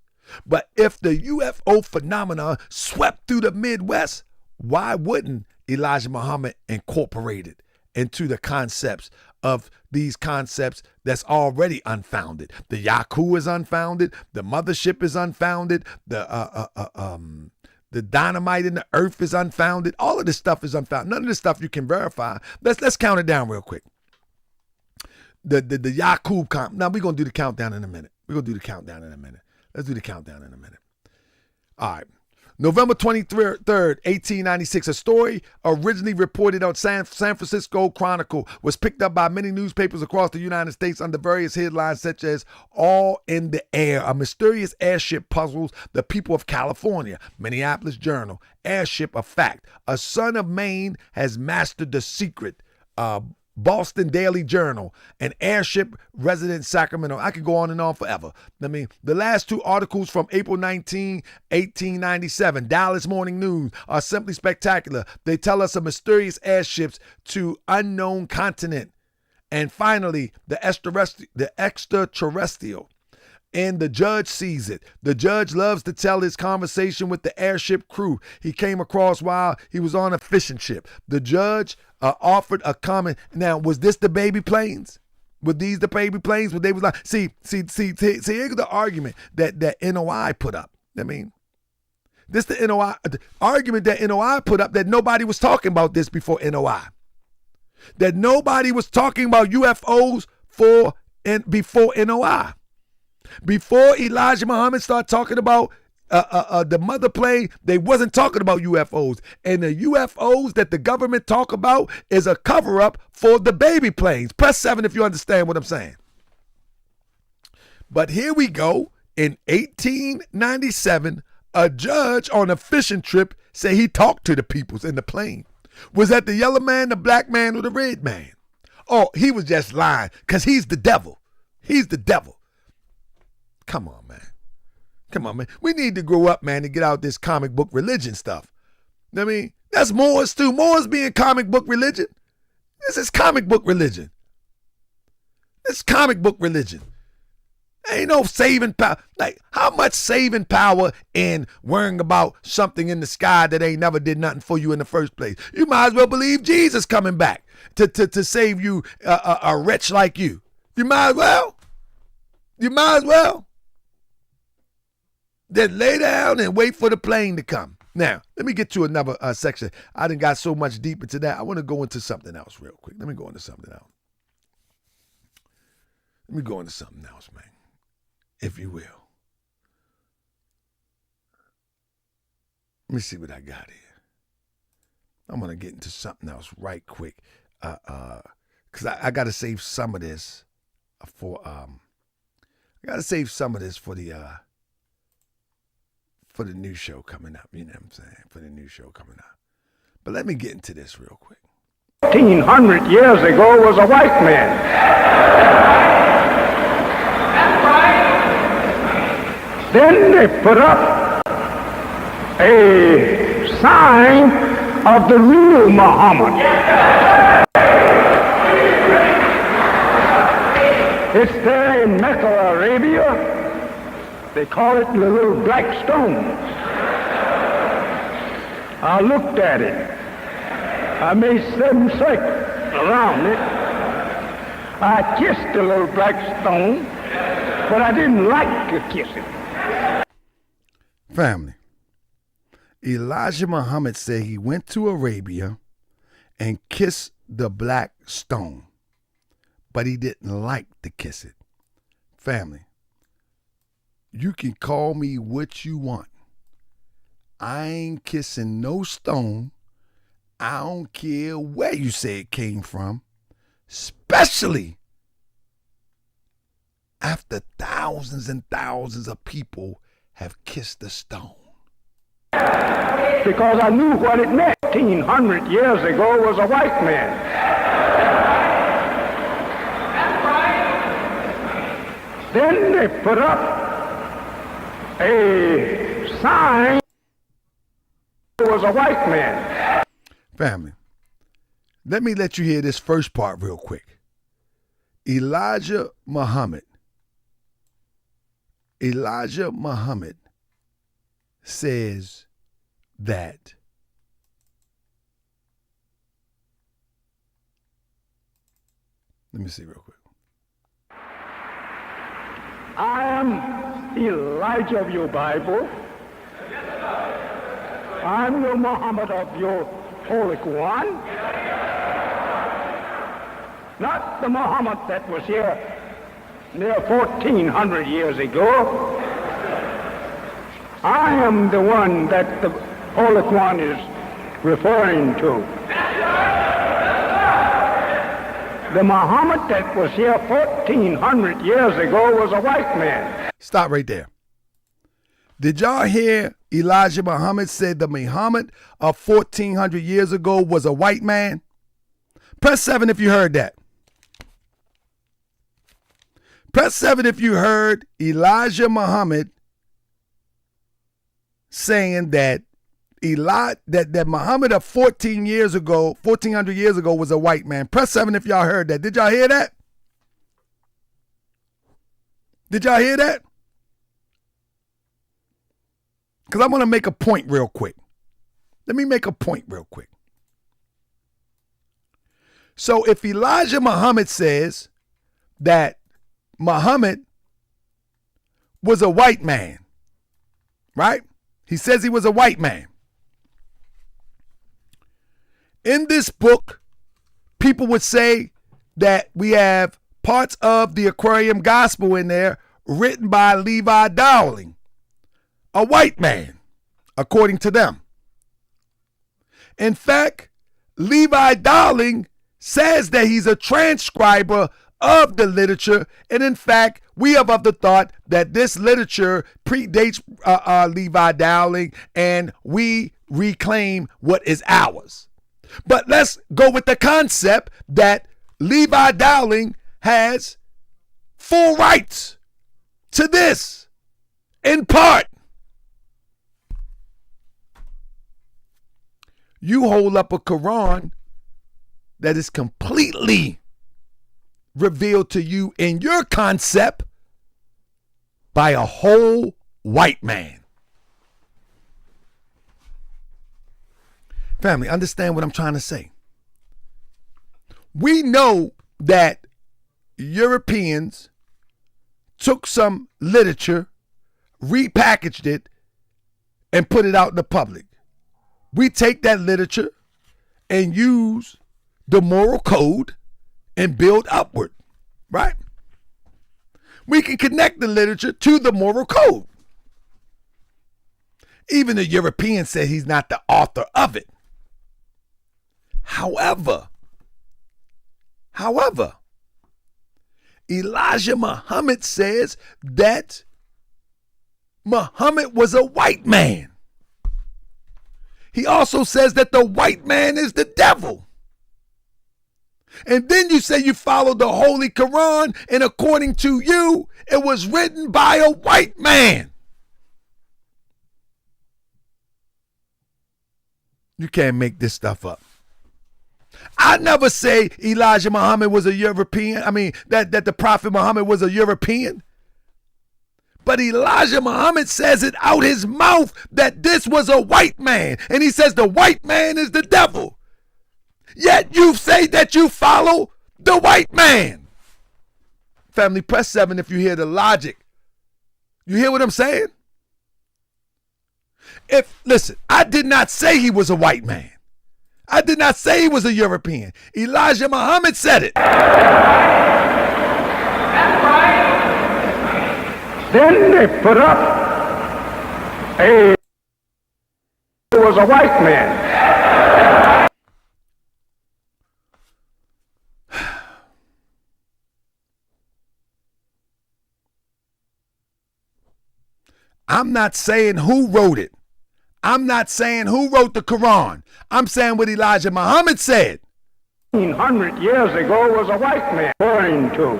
But if the UFO phenomenon swept through the Midwest, why wouldn't Elijah Muhammad incorporate it into the concepts of these concepts that's already unfounded? The Yakub is unfounded. The mothership is unfounded. The dynamite in the earth is unfounded. All of this stuff is unfounded. None of this stuff you can verify. Let's count it down real quick. The Yakub now we're gonna do the countdown in a minute. Let's do the countdown in a minute. All right. November 23rd, 1896, a story originally reported on San Francisco Chronicle was picked up by many newspapers across the United States under various headlines such as "All in the Air, a mysterious airship puzzles the people of California." Minneapolis Journal, "Airship a fact, a son of Maine has mastered the secret." Boston Daily Journal, "An airship resident Sacramento." I could go on and on forever. I mean, the last two articles from April 19, 1897, Dallas Morning News, are simply spectacular. They tell us of mysterious airships to unknown continent. And finally, the extraterrestrial. And the judge sees it. The judge loves to tell his conversation with the airship crew he came across while he was on a fishing ship. The judge offered a comment. Now, was this the baby planes? Were these the baby planes? Were they was like, see, here's the argument that NOI put up. I mean, this the argument that NOI put up, that nobody was talking about this before NOI. That nobody was talking about UFOs before NOI. Before Elijah Muhammad started talking about the mother plane, they wasn't talking about UFOs. And the UFOs that the government talk about is a cover-up for the baby planes. Press 7 if you understand what I'm saying. But here we go. In 1897, a judge on a fishing trip said he talked to the peoples in the plane. Was that the yellow man, the black man, or the red man? Oh, he was just lying because he's the devil. He's the devil. Come on, man. We need to grow up, man, to get out this comic book religion stuff. I mean, that's Moors too. Moors being comic book religion. This is comic book religion. Ain't no saving power. Like, how much saving power in worrying about something in the sky that ain't never did nothing for you in the first place? You might as well believe Jesus coming back to save you, a wretch like you. You might as well. Then lay down and wait for the plane to come. Now, let me get to another section. I done got so much deep into that. I want to go into something else real quick. Let me go into something else, man, if you will. Let me see what I got here. I'm going to get into something else right quick. Because I got to save some of this for the new show coming up, you know what I'm saying? But let me get into this real quick. 1,500 years ago was a white man. Then they put up a sign of the real Muhammad. It's there in Mecca, Arabia. They call it the little black stones. I looked at it. I made 7 circles around it. I kissed the little black stone, but I didn't like to kiss it. Family, Elijah Muhammad said he went to Arabia and kissed the black stone, but he didn't like to kiss it. Family, you can call me what you want. I ain't kissing no stone. I don't care where you say it came from, especially after thousands and thousands of people have kissed the stone. Because I knew what it meant. 1,500 years ago was a white man. Then they put up a sign. It was a white man. Family, let me let you hear this first part real quick. Elijah Muhammad says that let me see real quick. I am Elijah of your Bible. I'm the Muhammad of your Holy Quran. Not the Muhammad that was here near 1,400 years ago. I am the one that the Holy Quran is referring to. The Muhammad that was here 1,400 years ago was a white man. Stop right there. Did y'all hear Elijah Muhammad said the Muhammad of 1,400 years ago was a white man? Press 7 if you heard that. Press 7 if you heard Elijah Muhammad saying that that Muhammad of 1,400 years ago was a white man. Press 7 if y'all heard that. Did y'all hear that? Did y'all hear that? Because I want to make a point real quick. Let me make a point real quick. So if Elijah Muhammad says that Muhammad was a white man, right? He says he was a white man. In this book, people would say that we have parts of the Aquarium Gospel in there written by Levi Dowling, a white man, according to them. In fact, Levi Dowling says that he's a transcriber of the literature, and in fact, we are of the thought that this literature predates Levi Dowling, and we reclaim what is ours. But let's go with the concept that Levi Dowling has full rights to this, in part. You hold up a Quran that is completely revealed to you in your concept by a whole white man. Family, understand what I'm trying to say. We know that Europeans took some literature, repackaged it, and put it out in the public. We take that literature and use the moral code and build upward, right? We can connect the literature to the moral code. Even the European said he's not the author of it. However, Elijah Muhammad says that Muhammad was a white man. He also says that the white man is the devil. And then you say you follow the Holy Quran, and according to you, it was written by a white man. You can't make this stuff up. I never say Elijah Muhammad was a European. That the Prophet Muhammad was a European. But Elijah Muhammad says it out his mouth that this was a white man. And he says the white man is the devil. Yet you say that you follow the white man. Family, press 7 if you hear the logic. You hear what I'm saying? Listen, I did not say he was a white man. I did not say he was a European. Elijah Muhammad said it. Then they put up who was a white man. I'm not saying who wrote it. I'm not saying who wrote the Quran. I'm saying what Elijah Muhammad said. 1,500 years ago was a white man. According to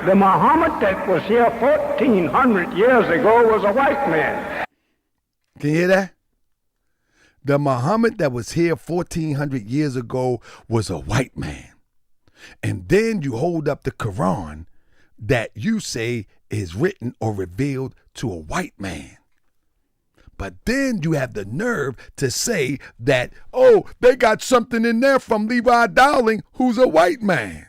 the Muhammad that was here 1,400 years ago was a white man. Can you hear that? The Muhammad that was here 1,400 years ago was a white man. And then you hold up the Quran that you say is written or revealed to a white man. But then you have the nerve to say that, oh, they got something in there from Levi Dowling, who's a white man.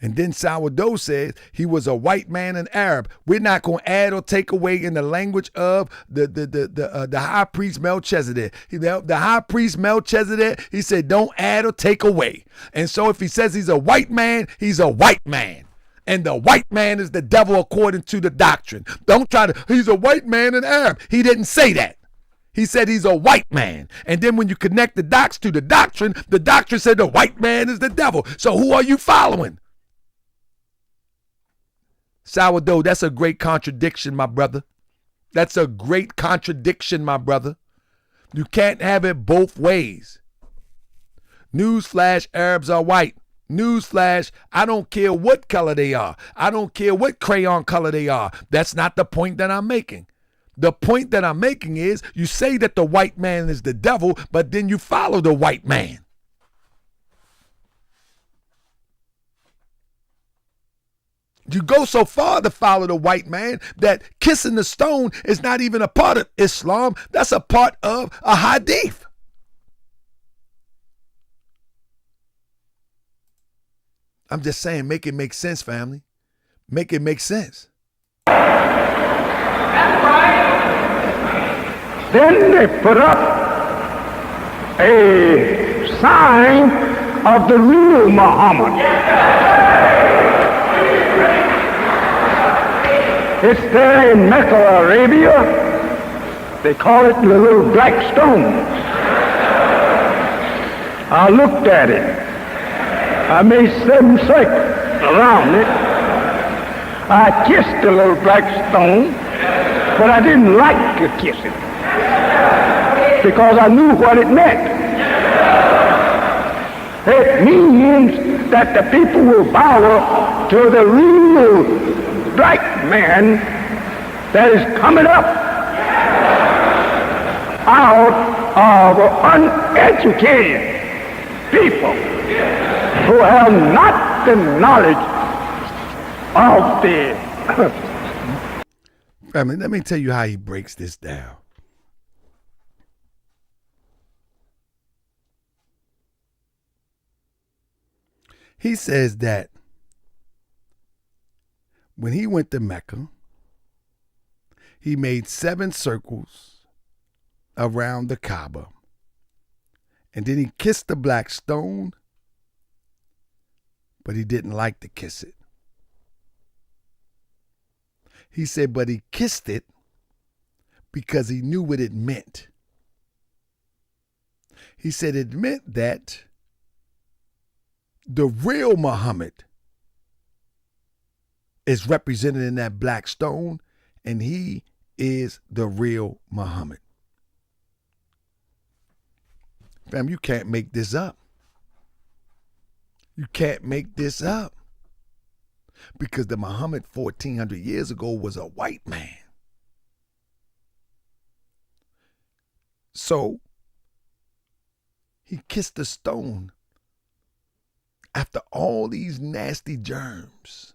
And then Sourdough says he was a white man and Arab. We're not going to add or take away in the language of the high priest Melchizedek. The high priest Melchizedek, he said, don't add or take away. And so if he says he's a white man, he's a white man. And the white man is the devil according to the doctrine. Don't try to, he's a white man and Arab. He didn't say that. He said he's a white man. And then when you connect the dots to the doctrine said the white man is the devil. So who are you following? Sourdough, that's a great contradiction, my brother. That's a great contradiction, my brother. You can't have it both ways. Newsflash, Arabs are white. Newsflash, I don't care what color they are. I don't care what crayon color they are. That's not the point that I'm making. The point that I'm making is you say that the white man is the devil, but then you follow the white man. You go so far to follow the white man that kissing the stone is not even a part of Islam. That's a part of a hadith. I'm just saying, make it make sense, family. Make it make sense. Then they put up a sign of the real Muhammad. It's there in Mecca, Arabia. They call it the little black stone. I looked at it. I made 7 circles around it. I kissed the little black stone, but I didn't like to kiss it because I knew what it meant. It means that the people will bow to the real black man that is coming up out of uneducated people who have not the knowledge of the Family, let me tell you how he breaks this down. He says that when he went to Mecca, he made 7 circles around the Kaaba. And then he kissed the black stone, but he didn't like to kiss it. He said, but he kissed it because he knew what it meant. He said it meant that the real Muhammad is represented in that black stone, and he is the real Muhammad. Fam, you can't make this up. You can't make this up. Because the Muhammad 1,400 years ago was a white man. So he kissed the stone after all these nasty germs.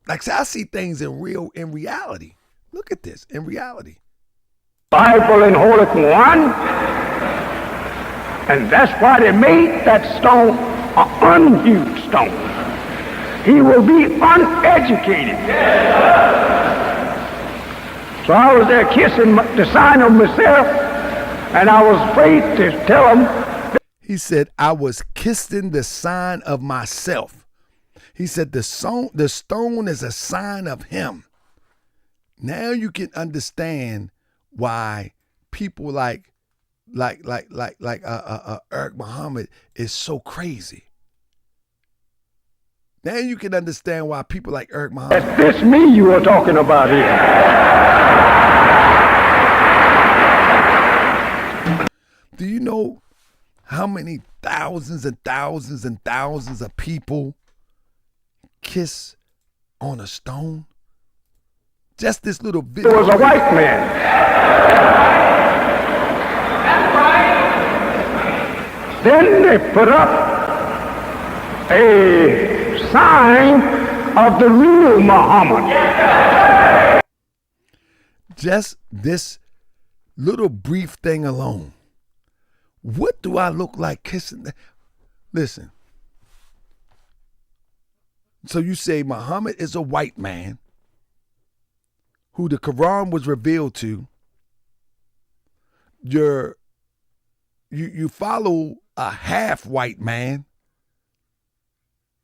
Like, I see things in reality. Look at this, in reality. Bible and Holy Quran And that's why they made that stone an unhewed stone. He will be uneducated. So I was there kissing the sign of myself, and I was afraid to tell him. He said, I was kissing the sign of myself. He said, the stone is a sign of him. Now you can understand why people like Eric Muhammad is so crazy. Now you can understand why people like Eric Muhammad. That's this me you were talking about here. Do you know how many thousands and thousands and thousands of people kiss on a stone? Just this little video. It was a white man. Then they put up a sign of the real Muhammad. Just this little brief thing alone. What do I look like kissing? Listen. So you say Muhammad is a white man who the Quran was revealed to. You follow a half white man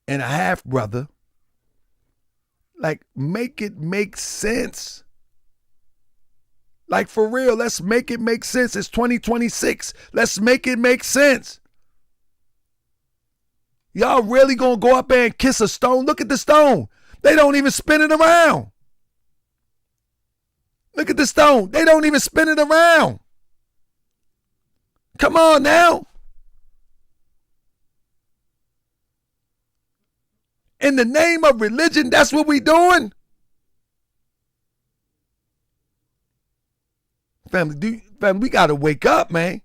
and a half brother. Like, make it make sense. Like, for real, let's make it make sense. It's 2026. Let's make it make sense. Y'all really gonna go up there and kiss a stone? Look at the stone. They don't even spin it around. Look at the stone. They don't even spin it around. Come on now. In the name of religion, that's what we doing? Family, we got to wake up, man.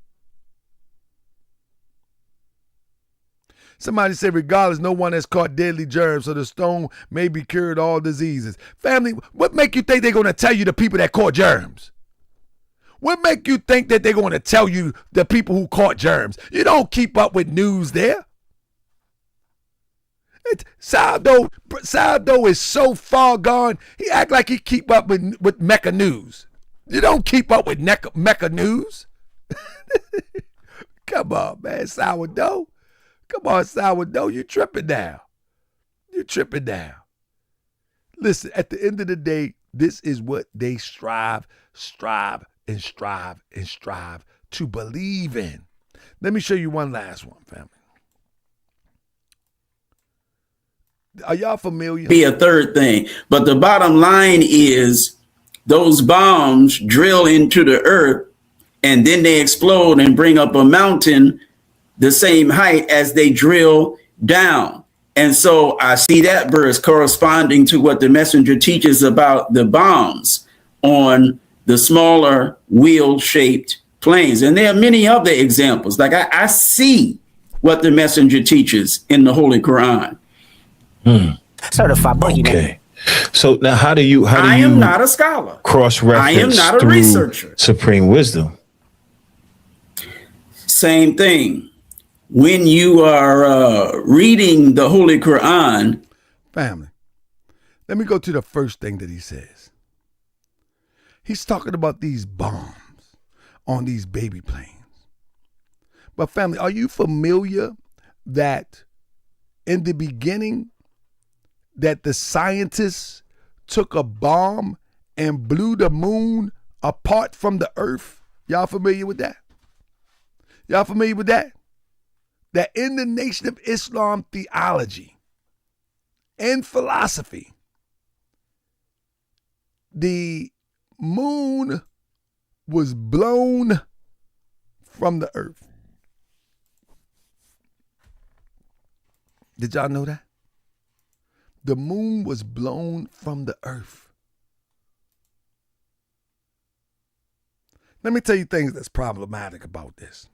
Somebody said, regardless, no one has caught deadly germs, so the stone may be cured all diseases. Family, what make you think they're going to tell you the people that caught germs? What make you think that they're going to tell you the people who caught germs? You don't keep up with news there. Sourdough is so far gone, he act like he keep up with Mecca News. You don't keep up with Mecca News. Come on, man, sourdough. Come on, sourdough, you tripping now. You tripping now. Listen, at the end of the day, this is what they strive to believe in. Let me show you one last one, family. Are y'all familiar? Be a third thing. But the bottom line is those bombs drill into the earth and then they explode and bring up a mountain the same height as they drill down. And so I see that verse corresponding to what the messenger teaches about the bombs on the smaller wheel-shaped planes. And there are many other examples. Like I see what the messenger teaches in the Holy Quran. Certified boogeyman. Okay. So now how do you I am not a scholar. Cross-reference I am not a researcher. Supreme wisdom? Same thing. When you are reading the Holy Quran. Family, let me go to the first thing that he says. He's talking about these bombs on these baby planes. But family, are you familiar that in the beginning that the scientists took a bomb and blew the moon apart from the earth? Y'all familiar with that? Y'all familiar with that? That in the Nation of Islam theology and philosophy, the moon was blown from the earth. Did y'all know that? The moon was blown from the earth. Let me tell you things that's problematic about this.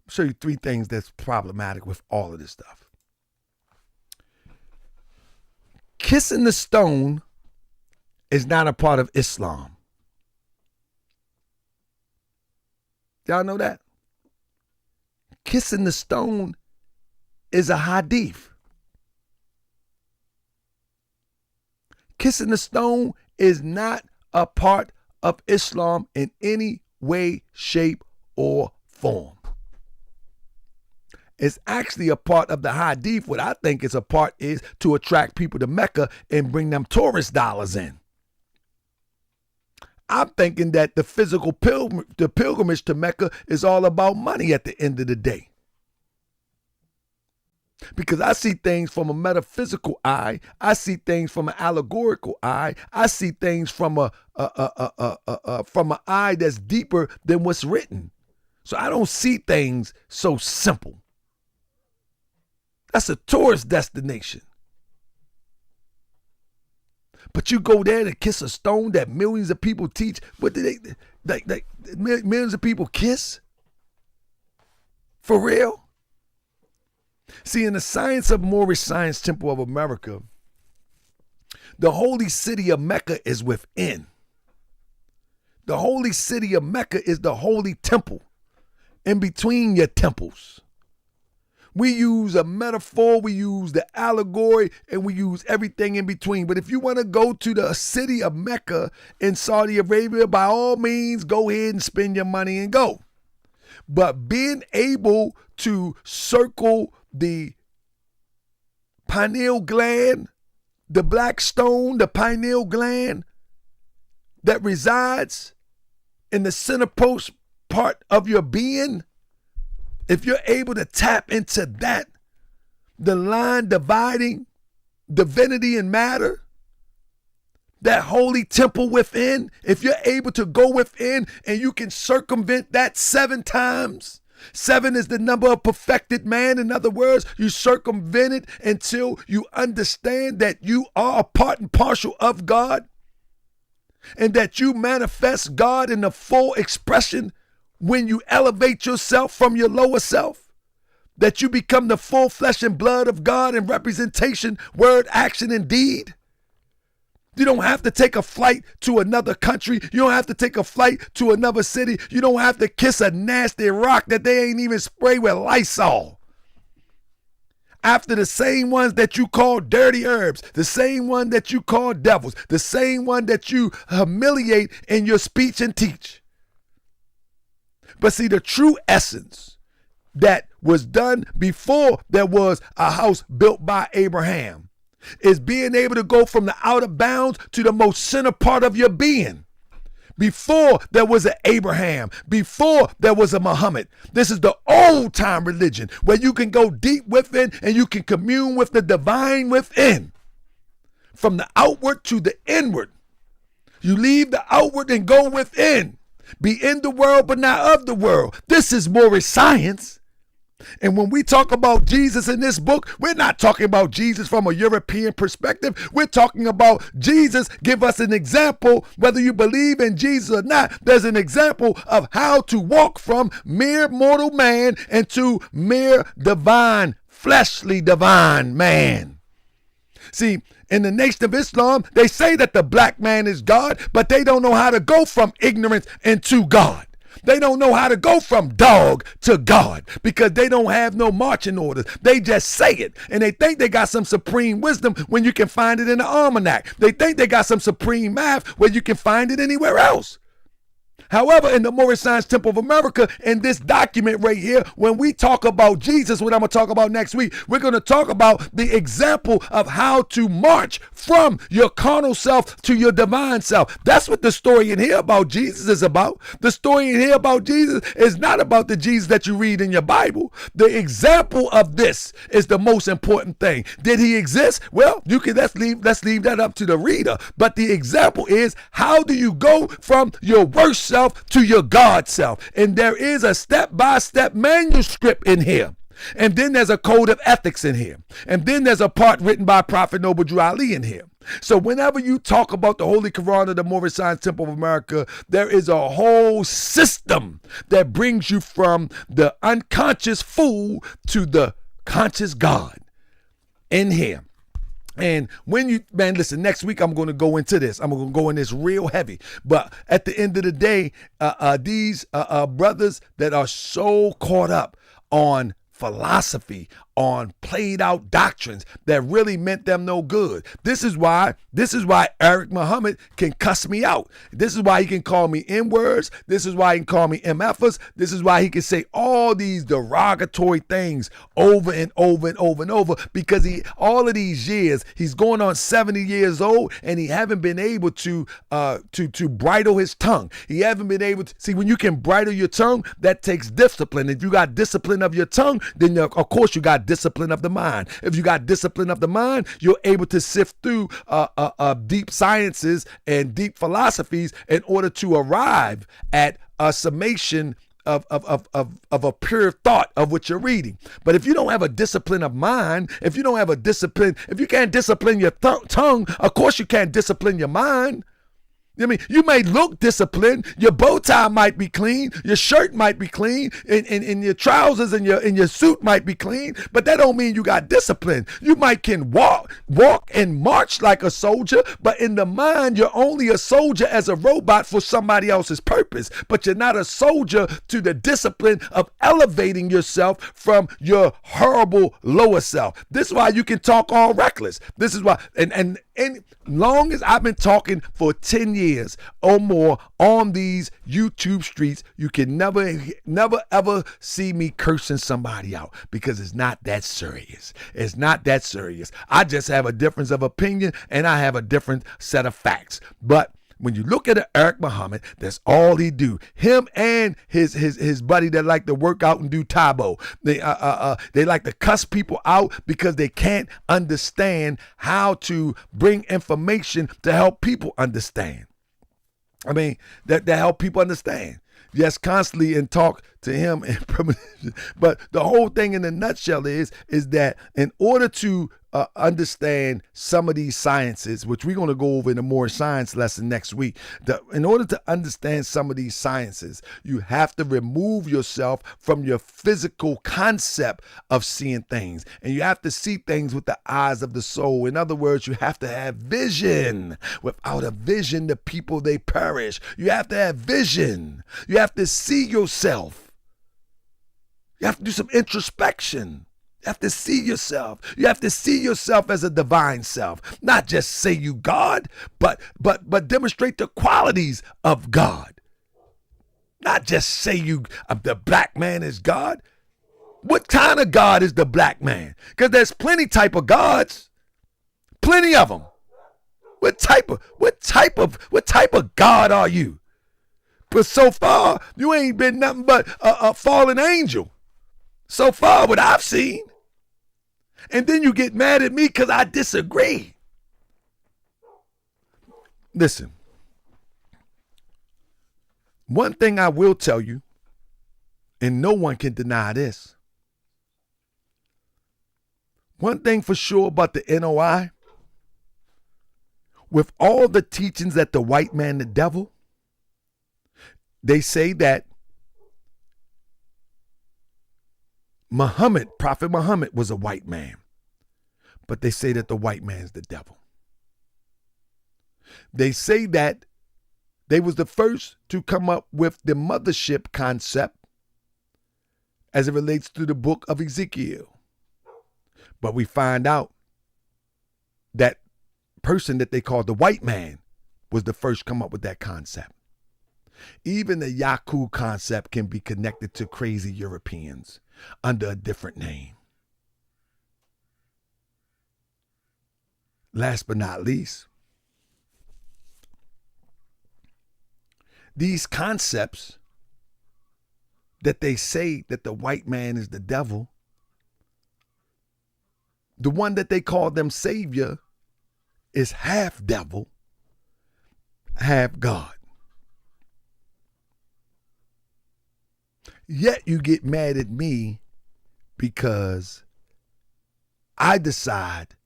I'll show you 3 things that's problematic with all of this stuff. Kissing the stone is not a part of Islam. Y'all know that? kissing the stone is a hadith. Kissing the stone is not a part of Islam in any way, shape, or form. It's actually a part of the hadith. What I think is a part is to attract people to Mecca and bring them tourist dollars in. I'm thinking that the physical pilgrimage to Mecca is all about money at the end of the day. Because I see things from a metaphysical eye. I see things from an allegorical eye. I see things from from an eye that's deeper than what's written. So I don't see things so simple. That's a tourist destination. But you go there to kiss a stone that millions of people teach. What do they millions of people kiss? For real? See, in the science of Moorish Science Temple of America, the holy city of Mecca is within. The holy city of Mecca is the holy temple in between your temples. We use a metaphor, we use the allegory, and we use everything in between. But if you want to go to the city of Mecca in Saudi Arabia, by all means, go ahead and spend your money and go. But being able to circle the pineal gland, the black stone, the pineal gland that resides in the center post part of your being, if you're able to tap into that, the line dividing divinity and matter, that holy temple within, if you're able to go within and you can circumvent that 7 times, 7 is the number of perfected man. In other words, you circumvent it until you understand that you are a part and parcel of God and that you manifest God in the full expression when you elevate yourself from your lower self, that you become the full flesh and blood of God in representation, word, action, and deed. You don't have to take a flight to another country. You don't have to take a flight to another city. You don't have to kiss a nasty rock that they ain't even sprayed with Lysol. After the same ones that you call dirty herbs, the same one that you call devils, the same one that you humiliate in your speech and teach. But see, the true essence that was done before there was a house built by Abraham is being able to go from the outer bounds to the most center part of your being. Before there was an Abraham, before there was a Muhammad. This is the old time religion where you can go deep within and you can commune with the divine within. From the outward to the inward. You leave the outward and go within. Be in the world, but not of the world. This is Moorish science. And when we talk about Jesus in this book, we're not talking about Jesus from a European perspective. We're talking about Jesus. Give us an example, whether you believe in Jesus or not. There's an example of how to walk from mere mortal man into mere divine, fleshly divine man. See, in the Nation of Islam, they say that the black man is God, but they don't know how to go from ignorance into God. They don't know how to go from dog to God because they don't have no marching orders. They just say it, and they think they got some supreme wisdom when you can find it in the almanac. They think they got some supreme math where you can find it anywhere else. However, in the Moorish Science Temple of America, in this document right here, when we talk about Jesus, what I'm going to talk about next week, we're going to talk about the example of how to march from your carnal self to your divine self. That's what the story in here about Jesus is about. The story in here about Jesus is not about the Jesus that you read in your Bible. The example of this is the most important thing. Did he exist? Well, you can let's leave that up to the reader. But the example is, how do you go from your worst self to your God self? And there is a step-by-step manuscript in here. And then there's a code of ethics in here. And then there's a part written by Prophet Noble Drew Ali in here. So whenever you talk about the Holy Quran of the Moorish Science Temple of America, there is a whole system that brings you from the unconscious fool to the conscious God in here. And when you, man, listen, next week I'm going to go into this. I'm going to go in this real heavy. But at the end of the day, these brothers that are so caught up on philosophy, on played out doctrines that really meant them no good. This is why Eric Muhammad can cuss me out. This is why he can call me N-words. This is why he can call me MFers. This is why he can say all these derogatory things over and over and over and over, because all of these years, he's going on 70 years old and he haven't been able to bridle his tongue. He haven't been able to see, when you can bridle your tongue, that takes discipline. If you got discipline of your tongue, then of course you got discipline of the mind. If you got discipline of the mind, you're able to sift through deep sciences and deep philosophies in order to arrive at a summation of a pure thought of what you're reading. But if you don't have a discipline of mind, if you can't discipline your tongue, of course you can't discipline your mind. I mean, you may look disciplined. Your bow tie might be clean. Your shirt might be clean. And your trousers and your suit might be clean. But that don't mean you got discipline. You can walk and march like a soldier. But in the mind, you're only a soldier as a robot for somebody else's purpose. But you're not a soldier to the discipline of elevating yourself from your horrible lower self. This is why you can talk all reckless. This is why, and long as I've been talking for 10 years or more on these YouTube streets, you can never ever see me cursing somebody out, because it's not that serious. It's not that serious. I just have a difference of opinion and I have a different set of facts. But when you look at Eric Muhammad, that's all he do. Him and his buddy that like to work out and do Tabo. They like to cuss people out because they can't understand how to bring information to help people understand. I mean, that help people understand. Yes, constantly and talk to him. But the whole thing in a nutshell is that in order to understand some of these sciences, which we're going to go over in a more science lesson next week, in order to understand some of these sciences, you have to remove yourself from your physical concept of seeing things. And you have to see things with the eyes of the soul. In other words, you have to have vision. Without a vision, the people, they perish. You have to have vision. You have to see yourself. You have to do some introspection. You have to see yourself. You have to see yourself as a divine self. Not just say you God, but demonstrate the qualities of God. Not just say the black man is God. What kind of God is the black man? Because there's plenty type of gods. Plenty of them. What type of God are you? But so far, you ain't been nothing but a fallen angel. So far, what I've seen. And then you get mad at me because I disagree. Listen, one thing I will tell you, and no one can deny this. One thing for sure about the NOI, with all the teachings that the white man, the devil, they say that Prophet Muhammad was a white man, but they say that the white man is the devil. They say that they was the first to come up with the mothership concept as it relates to the book of Ezekiel. But we find out that person that they called the white man was the first to come up with that concept. Even the Yakub concept can be connected to crazy Europeans under a different name. Last but not least, these concepts that they say that the white man is the devil, the one that they call them savior is half devil, half God. Yet you get mad at me because I decide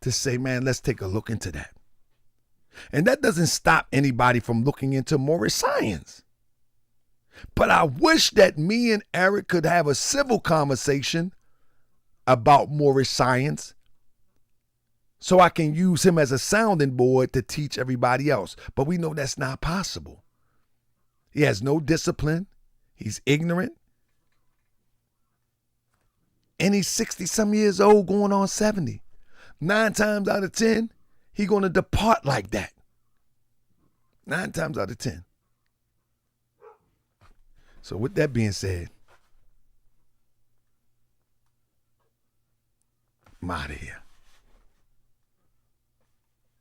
to say, man, let's take a look into that. And that doesn't stop anybody from looking into Moorish science. But I wish that me and Eric could have a civil conversation about Moorish science so I can use him as a sounding board to teach everybody else. But we know that's not possible. He has no discipline. He's ignorant. And he's 60 some years old going on 70. 9 times out of 10, he going to depart like that. 9 times out of 10. So with that being said, I'm out of here.